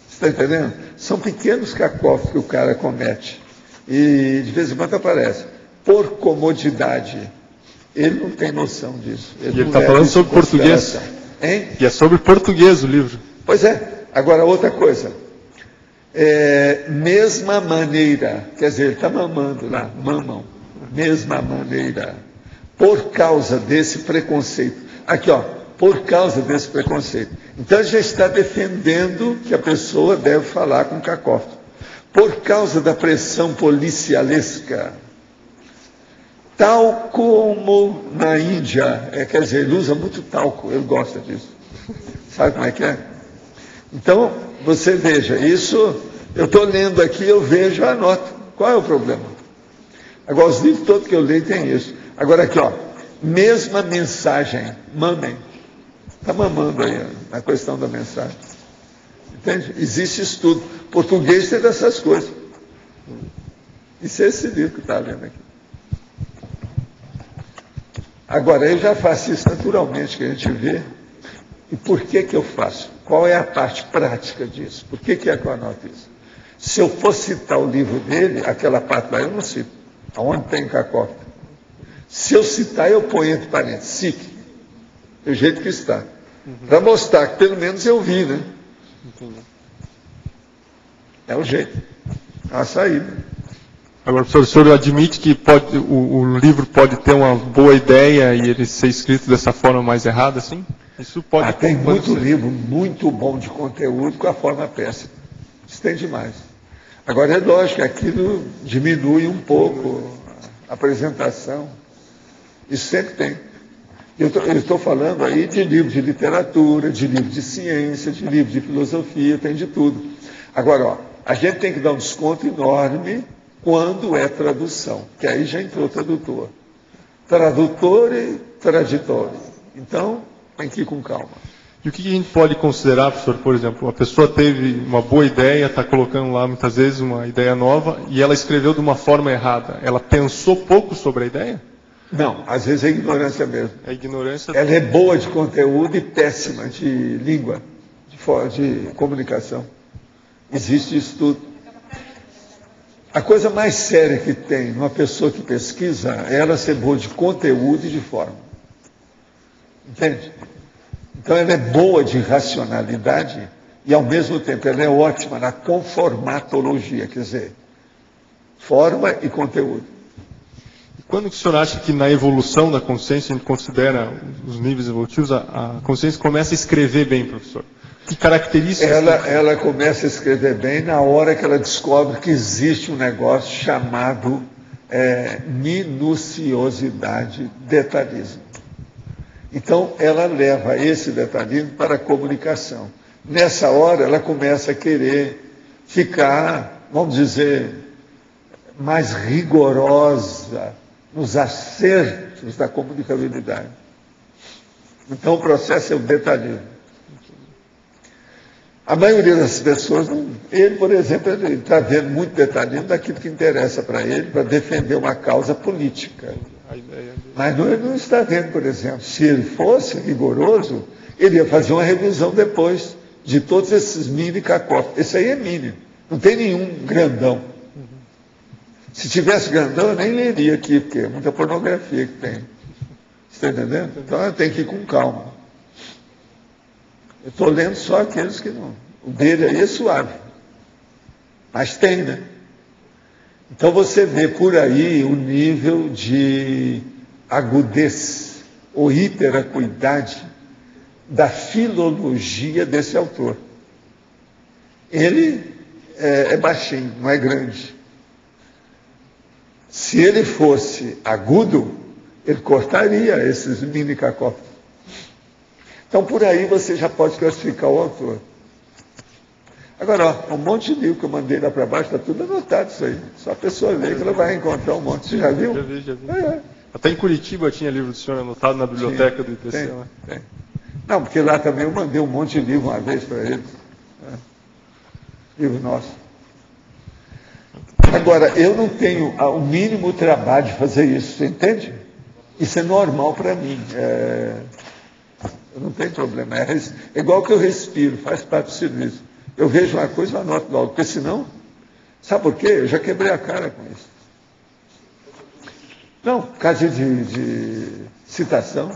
Você está entendendo? São pequenos cacófatos que o cara comete. E de vez em quando aparece. Por comodidade. Ele não tem noção disso. Ele está falando sobre português. Hein? E é sobre português o livro. Pois é. Agora, outra coisa. Mesma maneira. Quer dizer, ele está mamando lá. Mamam. Mesma maneira. Por causa desse preconceito. Aqui, ó. Por causa desse preconceito. Então, ele já está defendendo que a pessoa deve falar com cacófato. Por causa da pressão policialesca. Tal como na Índia. Quer dizer, ele usa muito talco. Ele gosta disso. Sabe como é que é? Então, você veja. Isso, eu estou lendo aqui, eu vejo, eu anoto. Qual é o problema? Agora, os livros todos que eu leio tem isso. Agora aqui, ó. Mesma mensagem. Mamem. Está mamando aí na questão da mensagem. Entende? Existe estudo. Português tem dessas coisas. Isso é esse livro que está lendo aqui. Agora, eu já faço isso naturalmente, que a gente vê. E por que eu faço? Qual é a parte prática disso? Por que é que eu anoto isso? Se eu for citar o livro dele, aquela parte lá eu não cito. Aonde tem cacófato? Se eu citar, eu ponho entre parênteses. Cite. Do jeito que está. Para mostrar que pelo menos eu vi, né? Entendi. É o jeito. É a saída. Agora, professor, o senhor admite que o livro pode ter uma boa ideia e ele ser escrito dessa forma mais errada, assim? Isso pode... tem muito livro muito bom de conteúdo com a forma péssima. Isso tem demais. Agora, é lógico que aquilo diminui um pouco a apresentação. Isso sempre tem. Eu estou falando aí de livros de literatura, de livros de ciência, de livros de filosofia, tem de tudo. Agora, ó, a gente tem que dar um desconto enorme quando é tradução, que aí já entrou tradutor. Tradutor e traditor. Então, tem que ir com calma. E o que a gente pode considerar, professor, por exemplo, a pessoa teve uma boa ideia, está colocando lá muitas vezes uma ideia nova, e ela escreveu de uma forma errada. Ela pensou pouco sobre a ideia? Não, às vezes é ignorância mesmo. É ignorância. Ela é boa de conteúdo e péssima de língua, de comunicação. Existe isso tudo. A coisa mais séria que tem numa pessoa que pesquisa é ela ser boa de conteúdo e de forma. Entende? Então ela é boa de racionalidade e ao mesmo tempo ela é ótima na conformatologia, quer dizer, forma e conteúdo. Quando que o senhor acha que na evolução da consciência, a gente considera os níveis evolutivos, a consciência começa a escrever bem, professor? Que características... Ela começa a escrever bem na hora que ela descobre que existe um negócio chamado minuciosidade, detalhismo. Então, ela leva esse detalhismo para a comunicação. Nessa hora, ela começa a querer ficar, vamos dizer, mais rigorosa nos acertos da comunicabilidade. Então, o processo é o detalhismo. A maioria das pessoas, ele, por exemplo, ele está vendo muito detalhismo daquilo que interessa para ele, para defender uma causa política. Mas ele não está vendo, por exemplo, se ele fosse rigoroso, ele ia fazer uma revisão depois de todos esses mini cacófatos. Esse aí é mínimo, não tem nenhum grandão. Se tivesse grandão, eu nem leria aqui, porque é muita pornografia que tem. Você está entendendo? Então eu tenho que ir com calma. Eu estou lendo só aqueles que não. O dele aí é suave. Mas tem, né? Então você vê por aí o nível de agudez ou hiperacuidade da filologia desse autor. Ele é baixinho, não é grande. Se ele fosse agudo, ele cortaria esses mini cacófatos. Então, por aí você já pode classificar o autor. Agora, ó, um monte de livro que eu mandei lá para baixo, está tudo anotado isso aí. Só a pessoa ler que ela vai encontrar um monte. Você já viu? Já vi. Até em Curitiba tinha livro do senhor anotado na biblioteca do IPC. Tem. Não, porque lá também eu mandei um monte de livro uma vez para eles. Livro nosso. Agora, eu não tenho o mínimo trabalho de fazer isso, você entende? Isso é normal para mim. Eu não tenho problema. É igual que eu respiro, faz parte do serviço. Eu vejo uma coisa e anoto logo, porque senão, sabe por quê? Eu já quebrei a cara com isso. Não, por causa de citação.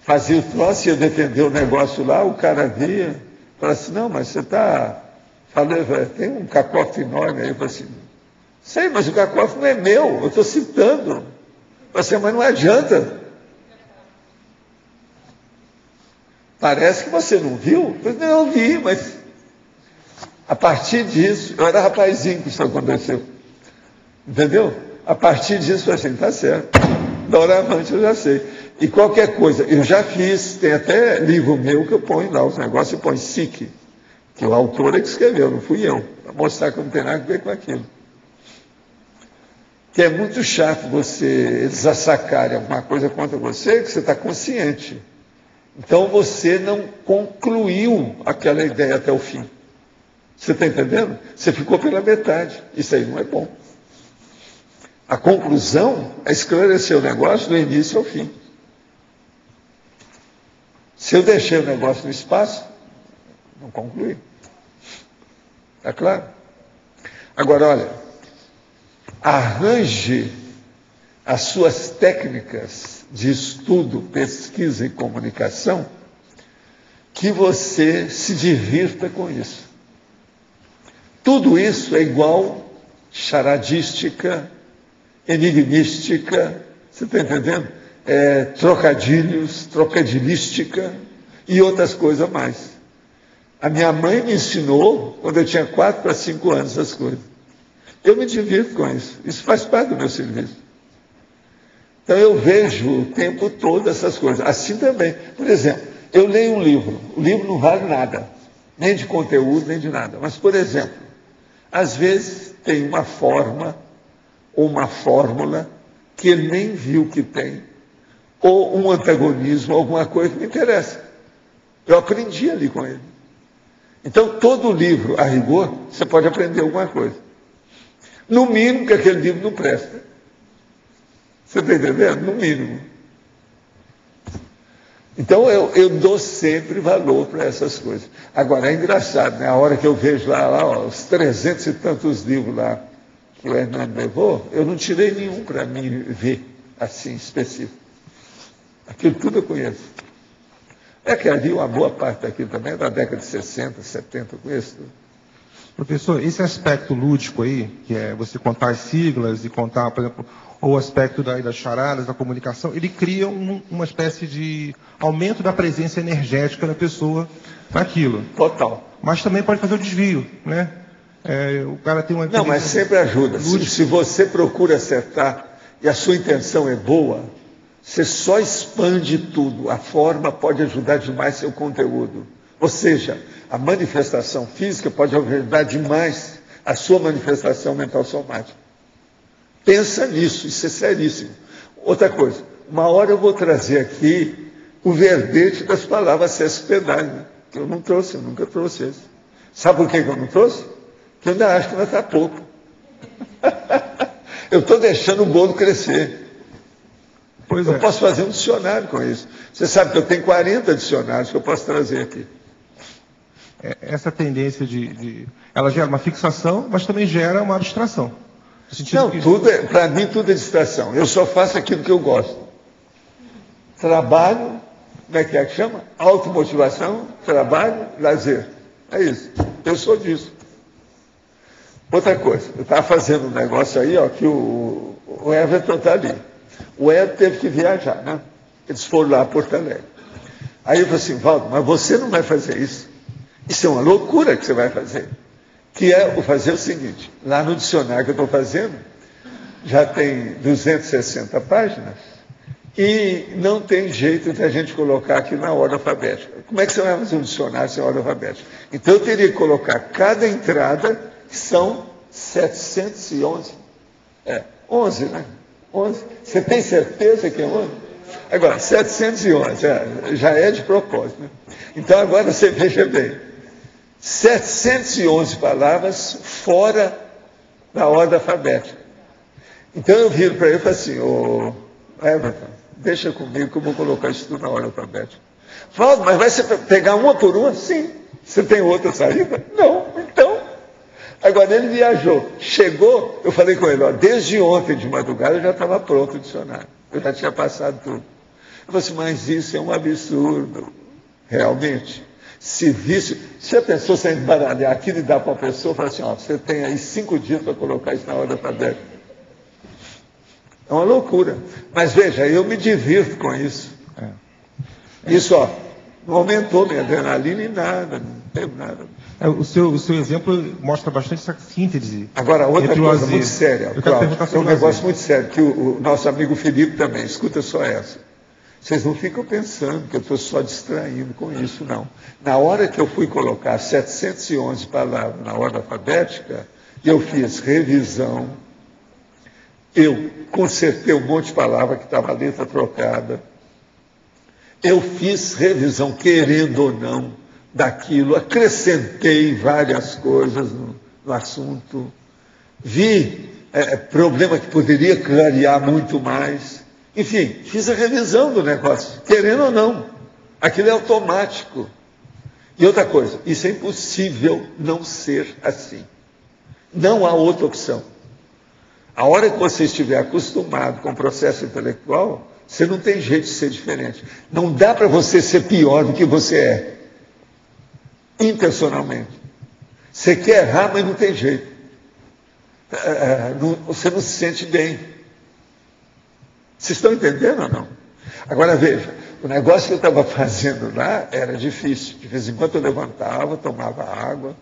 Fazia o troço, ia defender o negócio lá, o cara via, falava assim, não, mas você está... tem um cacófato enorme aí. Eu falei assim, sei, mas o cacófato não é meu, eu estou citando. Eu falei assim, mas não adianta. Parece que você não viu? Eu falei, não, eu vi, mas a partir disso, eu era rapazinho que isso aconteceu. Entendeu? A partir disso, eu falei assim, tá certo. Doravante eu já sei. E qualquer coisa, eu já fiz, tem até livro meu que eu ponho lá os negócios, eu ponho SIC, que o autor é que escreveu, não fui eu, para mostrar que não tem nada a ver com aquilo. Que é muito chato eles assacarem alguma coisa contra você, que você está consciente. Então você não concluiu aquela ideia até o fim. Você está entendendo? Você ficou pela metade. Isso aí não é bom. A conclusão é esclarecer o negócio do início ao fim. Se eu deixei o negócio no espaço, não concluí. Está claro? Agora, olha, arranje as suas técnicas de estudo, pesquisa e comunicação, que você se divirta com isso. Tudo isso é igual charadística, enigmística, você está entendendo? Trocadilhos, trocadilística e outras coisas mais. A minha mãe me ensinou, quando eu tinha 4 para 5 anos, essas coisas. Eu me divirto com isso. Isso faz parte do meu serviço. Então eu vejo o tempo todo essas coisas. Assim também. Por exemplo, eu leio um livro. O livro não vale nada. Nem de conteúdo, nem de nada. Mas, por exemplo, às vezes tem uma forma ou uma fórmula que ele nem viu que tem. Ou um antagonismo, alguma coisa que me interessa. Eu aprendi ali com ele. Então, todo livro, a rigor, você pode aprender alguma coisa. No mínimo que aquele livro não presta. Você está entendendo? No mínimo. Então, eu dou sempre valor para essas coisas. Agora, é engraçado, né? A hora que eu vejo lá os 300 e tantos livros lá que o Hernando levou, eu não tirei nenhum para mim ver, assim, específico. Aquilo tudo eu conheço. É que havia uma boa parte daquilo também, da década de 60, 70, eu conheço tudo. Professor, esse aspecto lúdico aí, que é você contar as siglas e contar, por exemplo, ou o aspecto das charadas, da comunicação, ele cria uma espécie de aumento da presença energética da pessoa naquilo. Total. Mas também pode fazer o desvio, né? o cara tem uma... Não, mas sempre ajuda. Se você procura acertar e a sua intenção é boa, você só expande tudo. A forma pode ajudar demais seu conteúdo. Ou seja, a manifestação física pode ajudar demais a sua manifestação mental somática. Pensa nisso, isso é seríssimo. Outra coisa, uma hora eu vou trazer aqui o verbete das palavras cespedais, né? Que eu não trouxe, eu nunca trouxe isso. Sabe por que eu não trouxe? Porque eu ainda acho que ainda está pouco. Eu estou deixando o bolo crescer. Eu posso fazer um dicionário com isso. Você sabe que eu tenho 40 dicionários que eu posso trazer aqui. Essa tendência ela gera uma fixação, mas também gera uma abstração. Não, para mim tudo é distração. Eu só faço aquilo que eu gosto. Trabalho, como é que chama? Automotivação, trabalho, lazer. É isso. Eu sou disso. Outra coisa, eu estava fazendo um negócio aí, ó, que o Everton está ali. O Everton teve que viajar, né? Eles foram lá a Porto Alegre. Aí eu falei assim, Valdo, mas você não vai fazer isso. Isso é uma loucura que você vai fazer. Que é fazer o seguinte, lá no dicionário que eu estou fazendo, já tem 260 páginas, e não tem jeito de a gente colocar aqui na ordem alfabética. Como é que você vai fazer um dicionário sem ordem alfabética? Então eu teria que colocar cada entrada, que são 711. 11, né? 11. Você tem certeza que é 11? Agora, 711, já é de propósito, né? Então agora você veja bem, 711 palavras fora da ordem alfabética. Então eu viro para ele e falo assim, Everton, deixa comigo que eu vou colocar isso tudo na ordem alfabética. Valdo, mas vai você pegar uma por uma? Sim. Você tem outra saída? Não. Então, agora ele viajou. Chegou, eu falei com ele, desde ontem de madrugada eu já estava pronto o dicionário. Eu já tinha passado tudo. Eu falei assim, mas isso é um absurdo. Realmente. Se a pessoa se embaralhar aquilo e dar para a pessoa, fala assim, você tem aí 5 dias para colocar isso na ordem alfabética. É uma loucura. Mas veja, eu me divirto com isso. Isso, não aumentou minha adrenalina em nada, não teve nada. O seu exemplo mostra bastante essa síntese. Agora, outra coisa muito séria, é um negócio muito sério, que o nosso amigo Felipe também, escuta só essa. Vocês não ficam pensando que eu estou só distraindo com isso, não. Na hora que eu fui colocar 711 palavras na ordem alfabética, eu fiz revisão, eu consertei um monte de palavras que estava a letra trocada, eu fiz revisão, querendo ou não, daquilo, acrescentei várias coisas no assunto, vi problema que poderia clarear muito mais. Enfim, fiz a revisão do negócio, querendo ou não. Aquilo é automático. E outra coisa, isso é impossível não ser assim. Não há outra opção. A hora que você estiver acostumado com o processo intelectual, você não tem jeito de ser diferente. Não dá para você ser pior do que você é. Intencionalmente. Você quer errar, mas não tem jeito. Você não se sente bem. Vocês estão entendendo ou não? Agora veja, o negócio que eu estava fazendo lá era difícil. De vez em quando eu levantava, tomava água.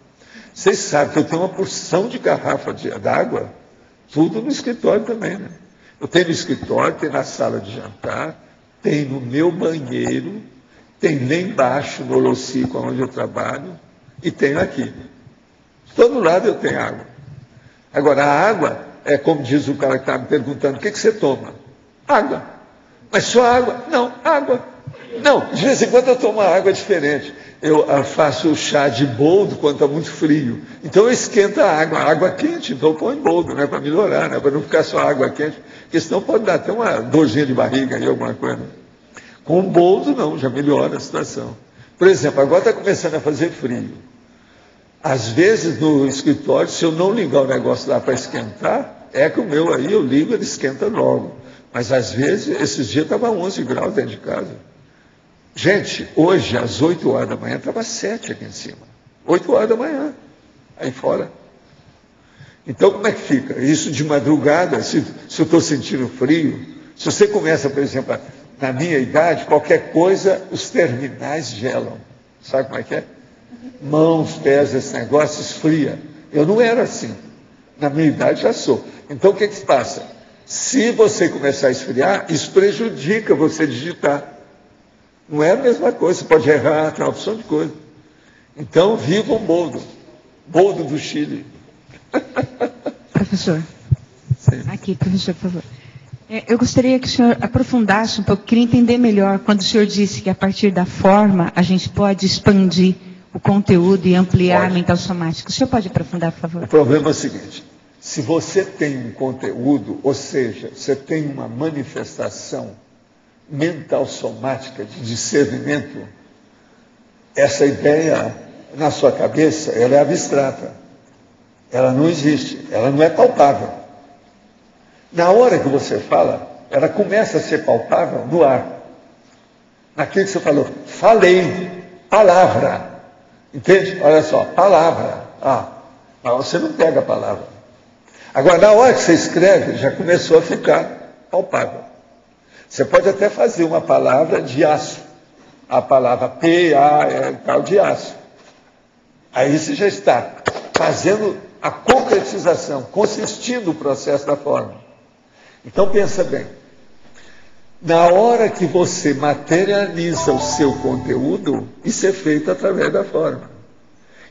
Vocês sabem que eu tenho uma porção de garrafa d'água, tudo no escritório também, né? Eu tenho no escritório, tenho na sala de jantar, tem no meu banheiro, tem lá embaixo no holocico onde eu trabalho, e tenho aqui. De todo lado eu tenho água. Agora, a água é como diz o cara que está me perguntando, o que você toma? Água. Mas só água? Não, água. Não, de vez em quando eu tomo uma água diferente. Eu faço chá de boldo quando está muito frio. Então eu esquento a água quente, então eu ponho em boldo, né, para melhorar, né, para não ficar só água quente, porque senão pode dar até uma dorzinha de barriga aí, alguma coisa. Com boldo não, já melhora a situação. Por exemplo, agora está começando a fazer frio. Às vezes no escritório, se eu não ligar o negócio lá para esquentar, é que o meu aí eu ligo, ele esquenta logo. Mas às vezes, esses dias estava 11 graus dentro de casa. Gente, hoje às 8 horas da manhã estava 7 aqui em cima. 8 horas da manhã, aí fora. Então como é que fica? Isso de madrugada, se eu estou sentindo frio, se você começa, por exemplo, na minha idade, qualquer coisa, os terminais gelam. Sabe como é que é? Mãos, pés, esse negócio esfria. Eu não era assim. Na minha idade já sou. Então o que se passa? Se você começar a esfriar, isso prejudica você digitar. Não é a mesma coisa, você pode errar, tem uma opção de coisa. Então, viva o boldo. Boldo do Chile. Professor. Sim. Aqui, professor, por favor. Eu gostaria que o senhor aprofundasse um pouco, queria entender melhor, quando o senhor disse que a partir da forma a gente pode expandir o conteúdo e ampliar a mental somática. O senhor pode aprofundar, por favor? O problema é o seguinte, se você tem um conteúdo, ou seja, você tem uma manifestação mental somática de discernimento, essa ideia na sua cabeça, ela é abstrata. Ela não existe, ela não é palpável. Na hora que você fala, ela começa a ser palpável no ar. Naquilo que você falou, falei, palavra. Entende? Olha só, palavra. Mas você não pega a palavra. Agora, na hora que você escreve, já começou a ficar palpável. Você pode até fazer uma palavra de aço. A palavra P-A-L, de aço. Aí você já está fazendo a concretização, consistindo o processo da forma. Então pensa bem. Na hora que você materializa o seu conteúdo, isso é feito através da forma.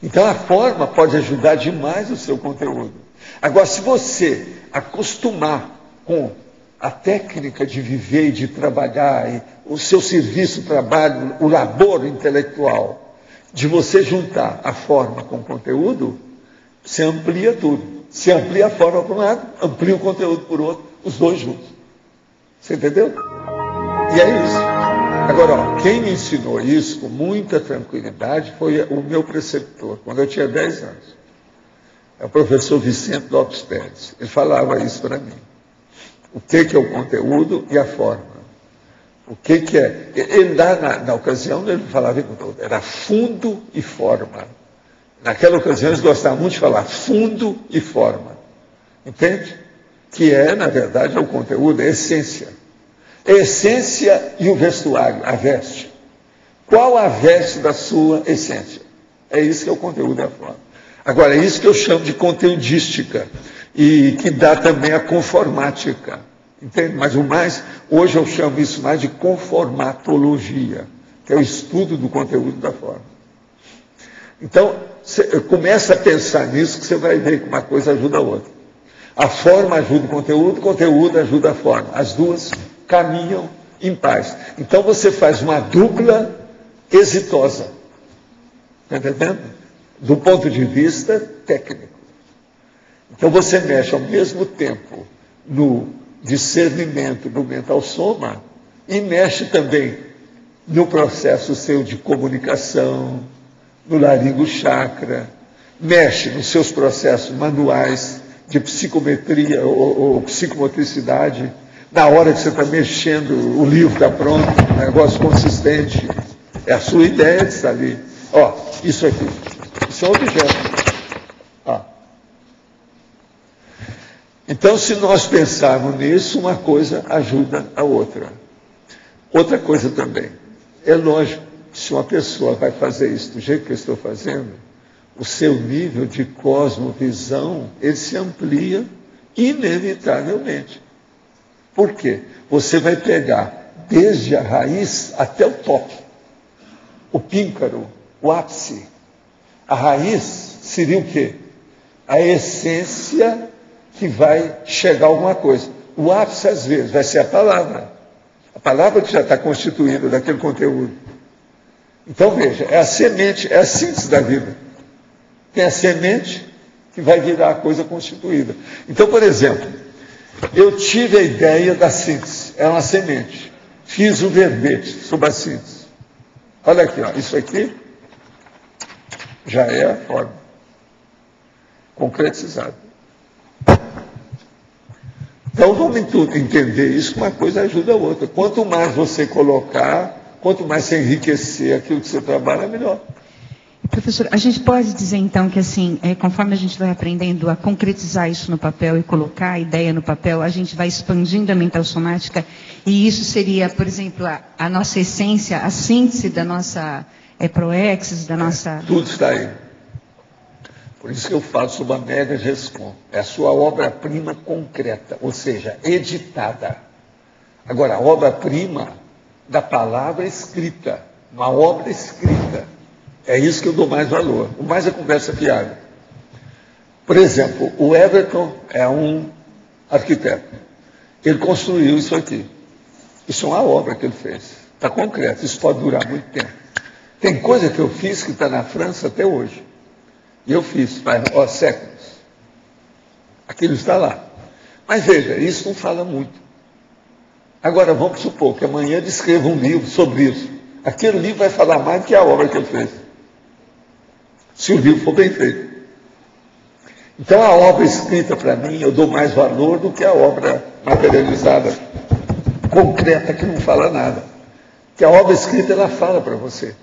Então a forma pode ajudar demais o seu conteúdo. Agora, se você acostumar com a técnica de viver e de trabalhar, e o seu serviço, o trabalho, o labor intelectual, de você juntar a forma com o conteúdo, você amplia tudo. Você amplia a forma por um lado, amplia o conteúdo por outro, os dois juntos. Você entendeu? E é isso. Agora, quem me ensinou isso com muita tranquilidade foi o meu preceptor, quando eu tinha 10 anos. É o professor Vicente Lopes Pérez. Ele falava isso para mim. O que é o conteúdo e a forma. O que é? Ele lá na ocasião, ele falava, era fundo e forma. Naquela ocasião, eles gostavam muito de falar fundo e forma. Entende? Que é, na verdade, o conteúdo, a essência. A essência e o vestuário, a veste. Qual a veste da sua essência? É isso que é o conteúdo e a forma. Agora, é isso que eu chamo de conteudística. E que dá também a conformática. Entende? Mas hoje eu chamo isso mais de conformatologia, que é o estudo do conteúdo da forma. Então, você começa a pensar nisso, que você vai ver que uma coisa ajuda a outra. A forma ajuda o conteúdo ajuda a forma. As duas caminham em paz. Então você faz uma dupla exitosa. Está entendendo? Do ponto de vista técnico. Então você mexe ao mesmo tempo no discernimento do mental soma e mexe também no processo seu de comunicação, no laringo chakra, mexe nos seus processos manuais de psicometria ou psicomotricidade. Na hora que você está mexendo, o livro está pronto, um negócio consistente. É a sua ideia de estar ali. Isso aqui. Isso é um objeto. Então, se nós pensarmos nisso, uma coisa ajuda a outra. Outra coisa também. É lógico que se uma pessoa vai fazer isso do jeito que eu estou fazendo, o seu nível de cosmovisão, ele se amplia inevitavelmente. Por quê? Você vai pegar desde a raiz até o toque. O píncaro, o ápice. A raiz seria o quê? A essência que vai chegar a alguma coisa. O ápice, às vezes, vai ser a palavra. A palavra que já está constituída daquele conteúdo. Então, veja, é a semente, é a síntese da vida. Tem a semente que vai virar a coisa constituída. Então, por exemplo, eu tive a ideia da síntese. É uma semente. Fiz um verbete sobre a síntese. Olha aqui, isso aqui já é a forma concretizada. Então vamos entender isso, que uma coisa ajuda a outra. Quanto mais você colocar, quanto mais você enriquecer aquilo que você trabalha, melhor. Professor, a gente pode dizer então que assim, conforme a gente vai aprendendo a concretizar isso no papel e colocar a ideia no papel, a gente vai expandindo a mental somática e isso seria, por exemplo, a nossa essência, a síntese da nossa proexis, da nossa... Tudo está aí. Por isso que eu falo sobre a Mega Gescom. É a sua obra-prima concreta, ou seja, editada. Agora, a obra-prima da palavra escrita, uma obra escrita. É isso que eu dou mais valor. O mais é conversa fiada. Por exemplo, o Everton é um arquiteto. Ele construiu isso aqui. Isso é uma obra que ele fez. Está concreto. Isso pode durar muito tempo. Tem coisa que eu fiz que está na França até hoje. E eu fiz faz séculos. Aquilo está lá. Mas veja, isso não fala muito. Agora, vamos supor que amanhã ele escreva um livro sobre isso. Aquele livro vai falar mais do que a obra que ele fez. Se o livro for bem feito. Então, a obra escrita, para mim, eu dou mais valor do que a obra materializada, concreta, que não fala nada. Que a obra escrita, ela fala para você.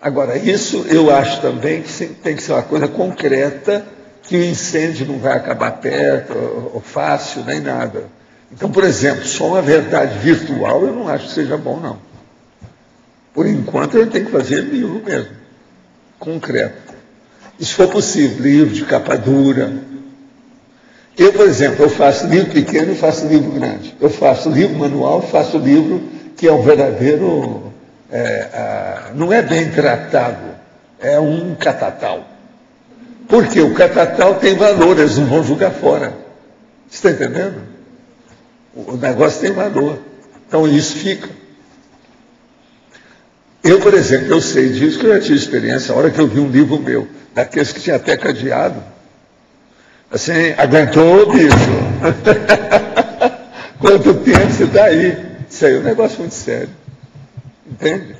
Agora, isso eu acho também que tem que ser uma coisa concreta, que o incêndio não vai acabar perto, ou fácil, nem nada. Então, por exemplo, só uma verdade virtual eu não acho que seja bom, não. Por enquanto, eu tenho que fazer livro mesmo, concreto. E se for possível, livro de capa dura. Eu, por exemplo, eu faço livro pequeno e faço livro grande. Eu faço livro manual, faço livro que é o verdadeiro... não é bem tratado, é um catatal. Porque o catatal tem valor, eles não vão jogar fora. Você está entendendo? O negócio tem valor. Então isso fica. Eu, por exemplo, eu sei disso, que eu já tive experiência, a hora que eu vi um livro meu, daqueles que tinha até cadeado, assim, aguentou, bicho. Quanto tempo você está aí? Isso aí é um negócio muito sério. Entende?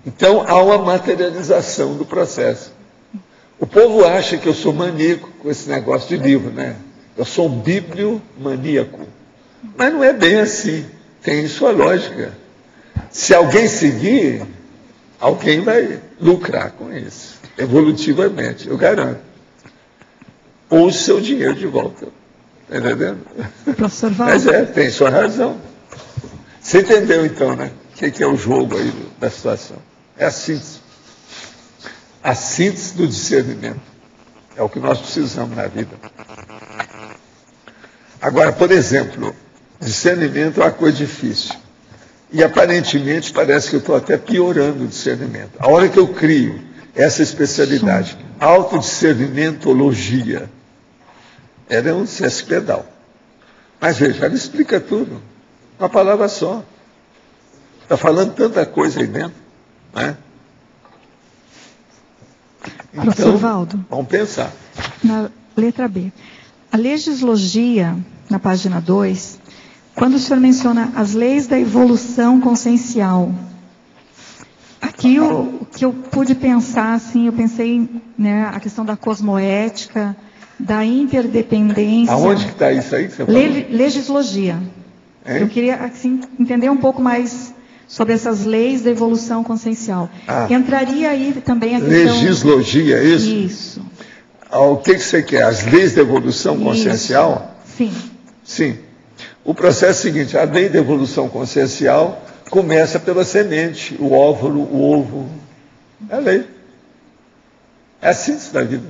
Então, há uma materialização do processo. O povo acha que eu sou maníaco com esse negócio de livro, né? Eu sou um bibliomaníaco. Mas não é bem assim. Tem sua lógica. Se alguém seguir, alguém vai lucrar com isso. Evolutivamente, eu garanto. Ou o seu dinheiro de volta. Está entendendo? Professor Valdo. Mas tem sua razão. Você entendeu então, né? O que é o jogo aí da situação? É a síntese. A síntese do discernimento. É o que nós precisamos na vida. Agora, por exemplo, discernimento é uma coisa difícil. E aparentemente parece que eu estou até piorando o discernimento. A hora que eu crio essa especialidade, autodiscernimentologia, ela é um cespedal. Mas veja, ela explica tudo. Uma palavra só. Está falando tanta coisa aí dentro. Né? Professor Valdo. Vamos pensar. Na letra B. A legislogia, na página 2, quando o senhor menciona as leis da evolução consciencial, aqui o que eu pude pensar, assim, eu pensei, né, a questão da cosmoética, da interdependência. Aonde que está isso aí que você falou? Legislogia. Hein? Eu queria, assim, entender um pouco mais sobre essas leis da evolução consciencial. Entraria aí também a questão... Legislogia, é isso? Isso. O que você quer? As leis da evolução consciencial? Sim. Sim. O processo é o seguinte, a lei da evolução consciencial começa pela semente, o óvulo, o ovo. É a lei. É a síntese da vida.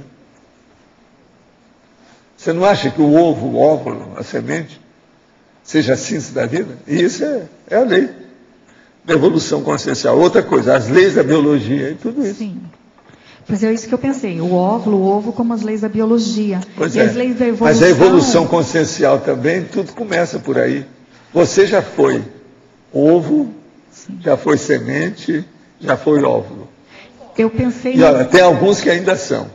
Você não acha que o ovo, o óvulo, a semente, seja a síntese da vida? E isso é a lei da evolução consciencial. Outra coisa, as leis da biologia e tudo isso. Sim. Pois é isso que eu pensei, o óvulo, o ovo como as leis da biologia. Pois e as leis da evolução... Mas a evolução consciencial também, tudo começa por aí. Você já foi ovo, sim, já foi semente, já foi óvulo. Eu pensei... E olha, tem alguns que ainda são.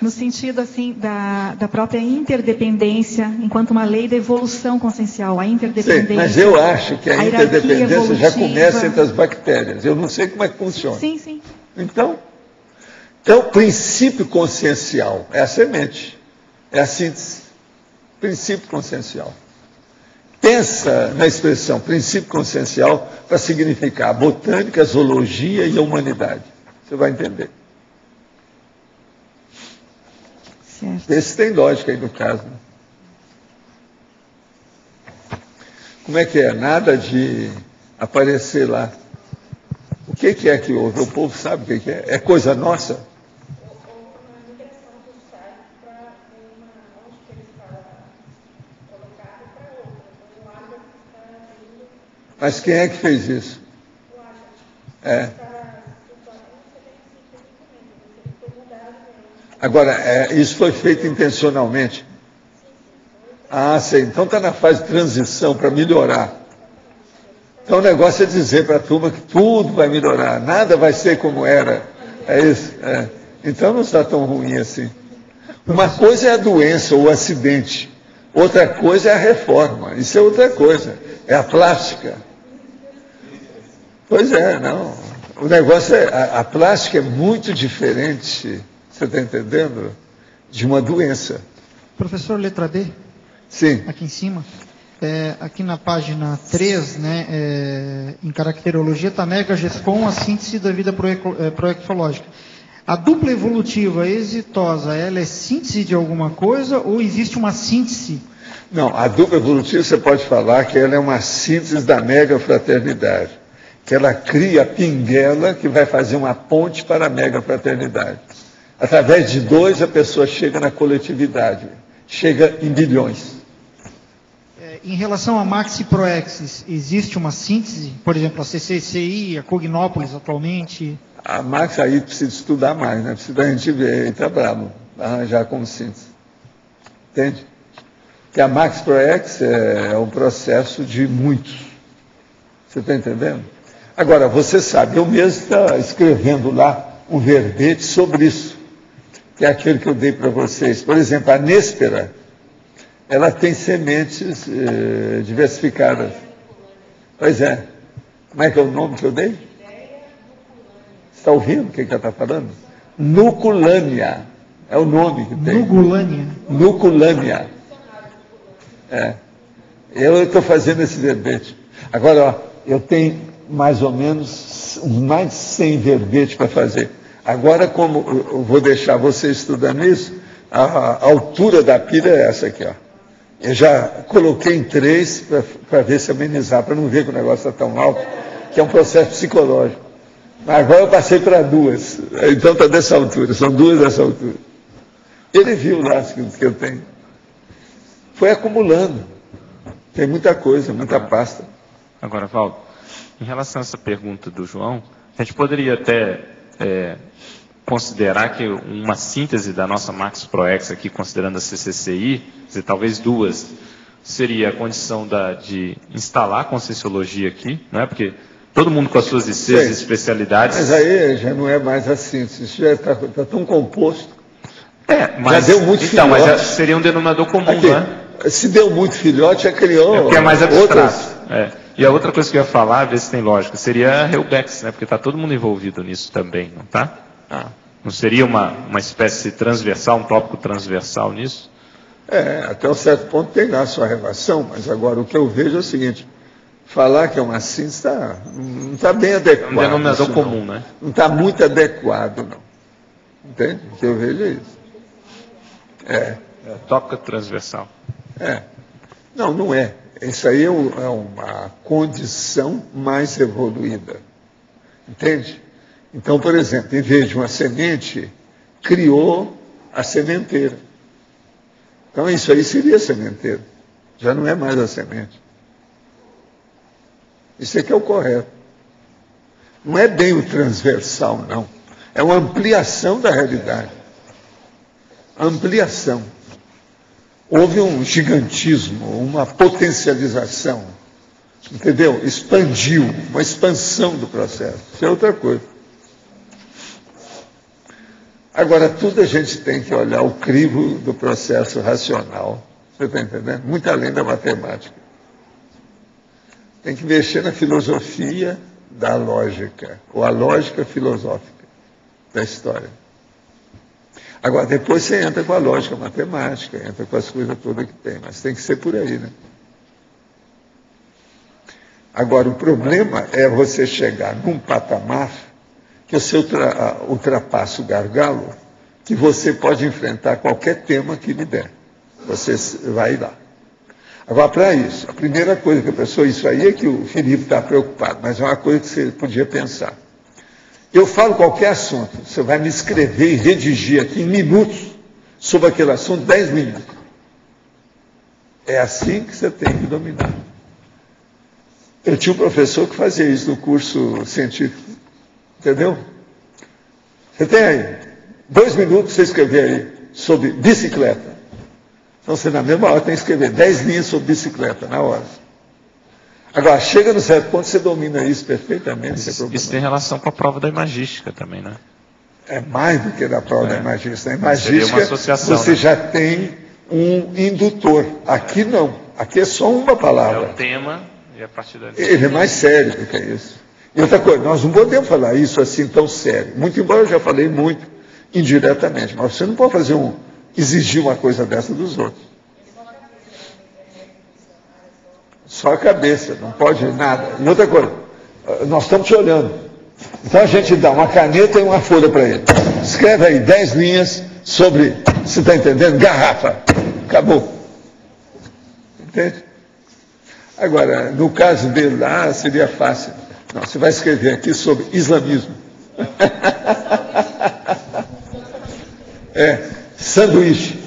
No sentido, assim, da própria interdependência, enquanto uma lei da evolução consciencial, a interdependência... Sim, mas eu acho que a interdependência já começa entre as bactérias. Eu não sei como é que funciona. Sim, sim. Então, o princípio consciencial é a semente, é a síntese. Princípio consciencial. Pensa na expressão princípio consciencial para significar a botânica, a zoologia e a humanidade. Você vai entender. Esse tem lógica aí no caso. Né? Como é que é? Nada de aparecer lá. O que é que houve? O povo sabe o que é? É coisa nossa? Mas quem é que fez isso? Agora, isso foi feito intencionalmente? Ah, sei. Então está na fase de transição para melhorar. Então o negócio é dizer para a turma que tudo vai melhorar, nada vai ser como era. É isso? Então não está tão ruim assim. Uma coisa é a doença ou o acidente, outra coisa é a reforma. Isso é outra coisa. É a plástica. Pois é, não. O negócio a plástica é muito diferente, você está entendendo? De uma doença. Professor, letra D? Sim. Aqui em cima. Aqui na página 3, né, em caracterologia, está mega GESCOM, a síntese da vida proectológica. A dupla evolutiva exitosa, ela é síntese de alguma coisa ou existe uma síntese? Não, a dupla evolutiva você pode falar que ela é uma síntese da mega fraternidade, que ela cria a pinguela que vai fazer uma ponte para a mega fraternidade. Através de dois a pessoa chega na coletividade, chega em bilhões. Em relação a Maxi Proexis, existe uma síntese? Por exemplo, a CCCI, a Cognópolis atualmente? A Max aí precisa estudar mais, né? Precisa a gente ver, ele está bravo, arranjar como síntese. Entende? Que a Max Proex é um processo de muitos. Você está entendendo? Agora, você sabe, eu mesmo estou escrevendo lá um verbete sobre isso, que é aquele que eu dei para vocês. Por exemplo, a Néspera, ela tem sementes diversificadas. Pois é. Como é que é o nome que eu dei? Você está ouvindo o que ela está falando? Nuculânia. É o nome que tem. Nuculânia. Nuculânia. Eu estou fazendo esse verbete. Agora, ó, eu tenho mais ou menos mais de 100 verbetes para fazer. Agora, como eu vou deixar você estudando isso, a altura da pilha é essa aqui, ó. Eu já coloquei em 3 para ver se amenizar, para não ver que o negócio está tão alto, que é um processo psicológico. Mas agora eu passei para 2, então está dessa altura, são 2 dessa altura. Ele viu lá o que eu tenho. Foi acumulando. Tem muita coisa, muita pasta. Agora, Valdo, em relação a essa pergunta do João, a gente poderia até considerar que uma síntese da nossa Max Proex aqui, considerando a CCCI, dizer, talvez 2, seria a condição de instalar a Conscienciologia aqui, não é? Porque todo mundo com as suas ICs e especialidades... Mas aí já não é mais a síntese, isso já está tão composto. Mas, já deu muito então, filhote. Mas seria um denominador comum, aqui, não é? Se deu muito filhote, já criou porque é mais abstrato. Outras... E a outra coisa que eu ia falar, ver se tem lógica, seria a Reubex, né? Porque está todo mundo envolvido nisso também, não está? Não seria uma espécie transversal, um tópico transversal nisso? Até um certo ponto tem lá a sua relação, mas agora o que eu vejo é o seguinte, falar que é uma síntese não está bem adequado. É um denominador comum, né? Não está muito adequado, não. Entende? O que eu vejo é isso. Tópico transversal. Não, não é. Isso aí é uma condição mais evoluída. Entende? Então, por exemplo, em vez de uma semente, criou a sementeira. Então, isso aí seria a sementeira. Já não é mais a semente. Isso é que é o correto. Não é bem o transversal, não. É uma ampliação da realidade. Ampliação. Houve um gigantismo, uma potencialização. Entendeu? Expandiu, uma expansão do processo. Isso é outra coisa. Agora, tudo a gente tem que olhar o crivo do processo racional. Você está entendendo? Muito além da matemática. Tem que mexer na filosofia da lógica, ou a lógica filosófica da história. Agora, depois você entra com a lógica matemática, entra com as coisas todas que tem, mas tem que ser por aí, né? Agora, o problema é você chegar num patamar que você ultrapassa o gargalo, que você pode enfrentar qualquer tema que lhe der. Você vai lá. Agora, para isso, a primeira coisa que a pessoa, isso aí é que o Felipe está preocupado, mas é uma coisa que você podia pensar. Eu falo qualquer assunto, você vai me escrever e redigir aqui em minutos sobre aquele assunto, 10 minutos. É assim que você tem que dominar. Eu tinha um professor que fazia isso no curso científico. Entendeu? Você tem aí 2 minutos para você escrever aí sobre bicicleta. Então você na mesma hora tem que escrever 10 linhas sobre bicicleta, na hora. Agora, chega no certo ponto, você domina isso perfeitamente. Isso tem relação com a prova da imagística também, né? É mais do que da prova da imagística. Na imagística, você né? já tem um indutor. Aqui não. Aqui é só uma palavra. É o tema e a partir daí. Ele é mais sério do que isso. E outra coisa, nós não podemos falar isso assim tão sério. Muito embora eu já falei muito indiretamente. Mas você não pode fazer exigir uma coisa dessa dos outros. Só a cabeça, não pode nada. E outra coisa, nós estamos te olhando. Então a gente dá uma caneta e uma folha para ele. Escreve aí 10 linhas sobre, você está entendendo? Garrafa. Acabou. Entende? Agora, no caso dele lá, seria fácil. Não, você vai escrever aqui sobre islamismo. Sanduíche.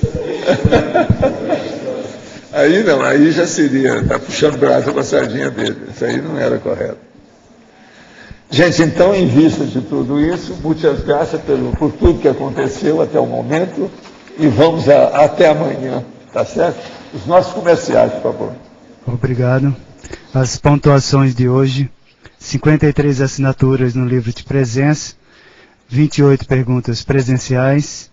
Aí não, aí já seria, está puxando brasa com a sardinha dele. Isso aí não era correto. Gente, então, em vista de tudo isso, muitas graças por tudo que aconteceu até o momento e vamos até amanhã, tá certo? Os nossos comerciais, por favor. Obrigado. As pontuações de hoje: 53 assinaturas no livro de presença, 28 perguntas presenciais,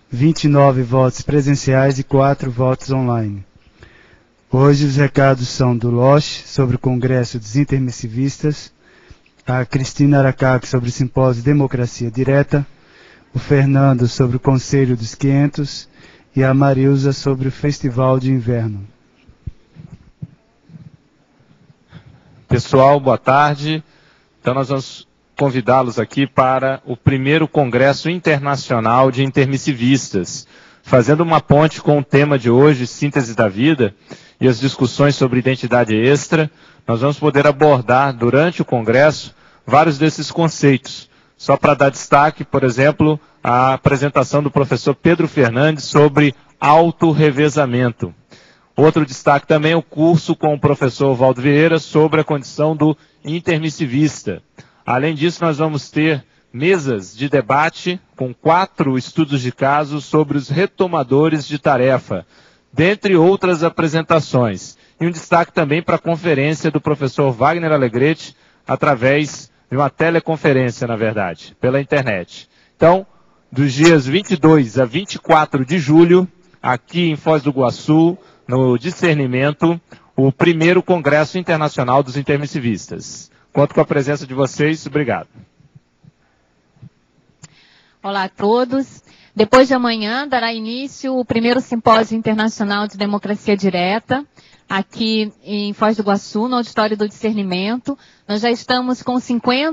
29 votos presenciais e 4 votos online. Hoje os recados são do Loche sobre o Congresso dos Intermissivistas, a Cristina Aracaque sobre o Simpósio Democracia Direta, o Fernando sobre o Conselho dos 500 e a Marilza sobre o Festival de Inverno. Pessoal, boa tarde. Então nós vamos convidá-los aqui para o primeiro Congresso Internacional de Intermissivistas, fazendo uma ponte com o tema de hoje, Síntese da Vida, e as discussões sobre identidade extra. Nós vamos poder abordar durante o Congresso vários desses conceitos. Só para dar destaque, por exemplo, a apresentação do professor Pedro Fernandes sobre autorrevezamento. Outro destaque também é o curso com o professor Valdo Vieira sobre a condição do intermissivista. Além disso, nós vamos ter mesas de debate com 4 estudos de caso sobre os retomadores de tarefa, dentre outras apresentações. E um destaque também para a conferência do professor Wagner Alegretti, através de uma teleconferência, na verdade, pela internet. Então, dos dias 22 a 24 de julho, aqui em Foz do Iguaçu, no Discernimento, o primeiro Congresso Internacional dos Intermissivistas. Conto com a presença de vocês. Obrigado. Olá a todos. Depois de amanhã dará início o primeiro Simpósio Internacional de Democracia Direta, aqui em Foz do Iguaçu, no Auditório do Discernimento. Nós já estamos com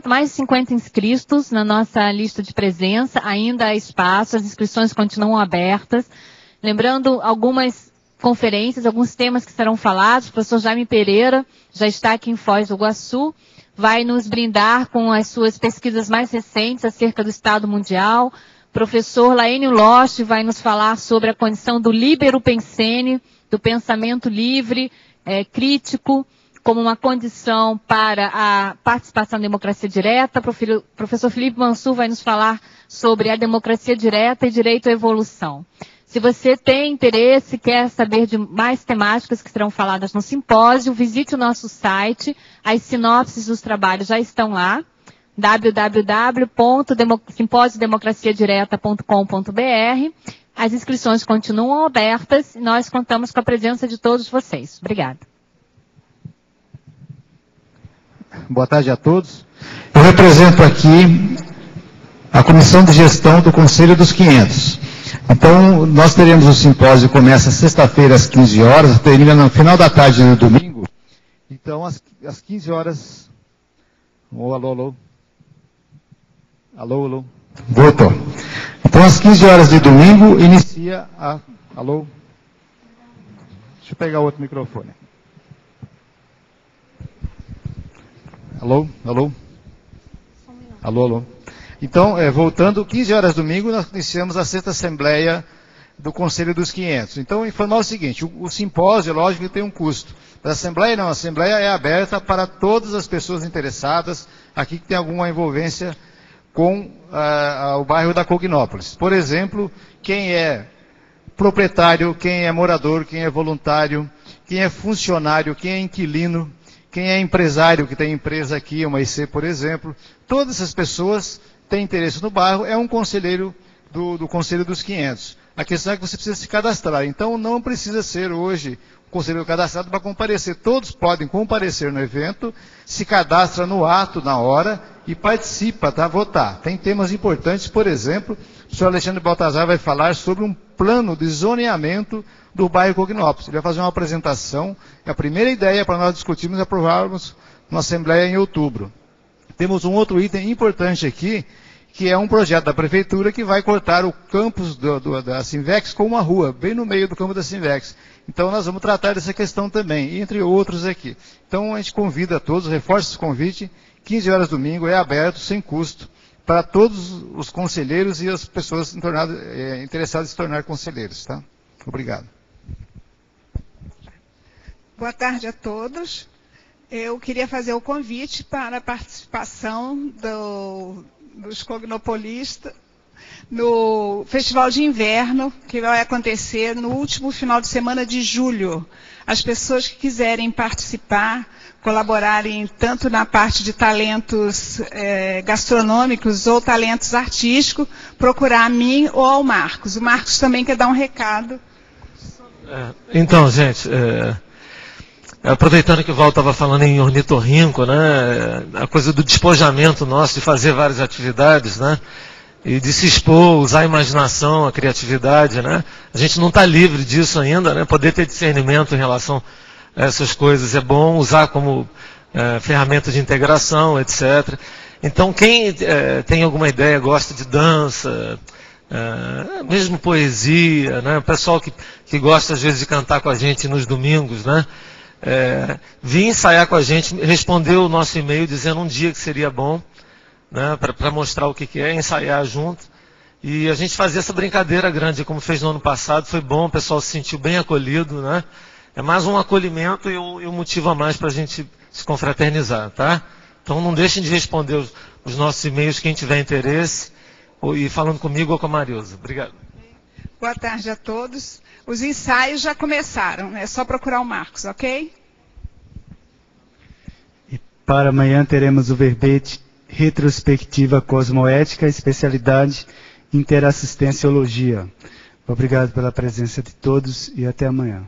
mais de 50 inscritos na nossa lista de presença. Ainda há espaço, as inscrições continuam abertas. Lembrando algumas conferências, alguns temas que serão falados. O professor Jaime Pereira já está aqui em Foz do Iguaçu, vai nos brindar com as suas pesquisas mais recentes acerca do Estado Mundial. O professor Laênio Loche vai nos falar sobre a condição do líbero pensene, do pensamento livre, crítico, como uma condição para a participação na democracia direta. O professor Felipe Mansur vai nos falar sobre a democracia direta e direito à evolução. Se você tem interesse, quer saber de mais temáticas que serão faladas no simpósio, visite o nosso site. As sinopses dos trabalhos já estão lá, www.simposiodemocraciadireta.com.br. As inscrições continuam abertas e nós contamos com a presença de todos vocês. Obrigada. Boa tarde a todos. Eu represento aqui a Comissão de Gestão do Conselho dos 500. Então, nós teremos o simpósio, começa sexta-feira às 15 horas, termina no final da tarde no domingo. Então, às 15 horas... Alô. Voltou. Então, às 15 horas de domingo, inicia a... Alô? Deixa eu pegar outro microfone. Alô? Alô, alô. Então, voltando, 15 horas domingo, nós iniciamos a 6ª Assembleia do Conselho dos 500. Então, informar o seguinte, o simpósio, lógico que tem um custo. A Assembleia não, a Assembleia é aberta para todas as pessoas interessadas, aqui que tem alguma envolvência com o bairro da Cognópolis. Por exemplo, quem é proprietário, quem é morador, quem é voluntário, quem é funcionário, quem é inquilino, quem é empresário, que tem empresa aqui, uma IC, por exemplo, todas essas pessoas têm interesse no bairro, é um conselheiro do Conselho dos 500. A questão é que você precisa se cadastrar, então não precisa ser hoje conselheiro cadastrado para comparecer. Todos podem comparecer no evento, se cadastra no ato, na hora, e participa, tá? Votar. Tem temas importantes, por exemplo, o senhor Alexandre Baltazar vai falar sobre um plano de zoneamento do bairro Cognópolis. Ele vai fazer uma apresentação, e a primeira ideia para nós discutirmos e aprovarmos na Assembleia em outubro. Temos um outro item importante aqui, que é um projeto da Prefeitura que vai cortar o campus da Sinvex com uma rua, bem no meio do campo da Sinvex. Então nós vamos tratar dessa questão também, entre outros aqui. Então a gente convida a todos, reforça esse convite, 15 horas domingo, é aberto, sem custo, para todos os conselheiros e as pessoas interessadas em se tornar conselheiros. Tá? Obrigado. Boa tarde a todos. Eu queria fazer o convite para a participação dos cognopolistas no Festival de Inverno, que vai acontecer no último final de semana de julho. As pessoas que quiserem participar, colaborarem tanto na parte de talentos gastronômicos ou talentos artísticos, procurar a mim ou ao Marcos. O Marcos também quer dar um recado. Então, gente, aproveitando que o Val estava falando em ornitorrinco, né, a coisa do despojamento nosso, de fazer várias atividades, né, e de se expor, usar a imaginação, a criatividade, né, a gente não está livre disso ainda, né, poder ter discernimento em relação a essas coisas é bom, usar como ferramenta de integração, etc. Então, quem tem alguma ideia, gosta de dança, mesmo poesia, né, o pessoal que gosta às vezes de cantar com a gente nos domingos, né, vir ensaiar com a gente, responder o nosso e-mail dizendo um dia que seria bom, né, para mostrar o que é, ensaiar junto. E a gente fazer essa brincadeira grande, como fez no ano passado, foi bom, o pessoal se sentiu bem acolhido, né? É mais um acolhimento e um motivo a mais para a gente se confraternizar, tá? Então não deixem de responder os nossos e-mails, quem tiver interesse, e falando comigo ou com a Marilza. Obrigado. Boa tarde a todos. Os ensaios já começaram, é só procurar o Marcos, ok? E para amanhã teremos o verbete Retrospectiva Cosmoética, especialidade Interassistenciologia. Obrigado pela presença de todos e até amanhã.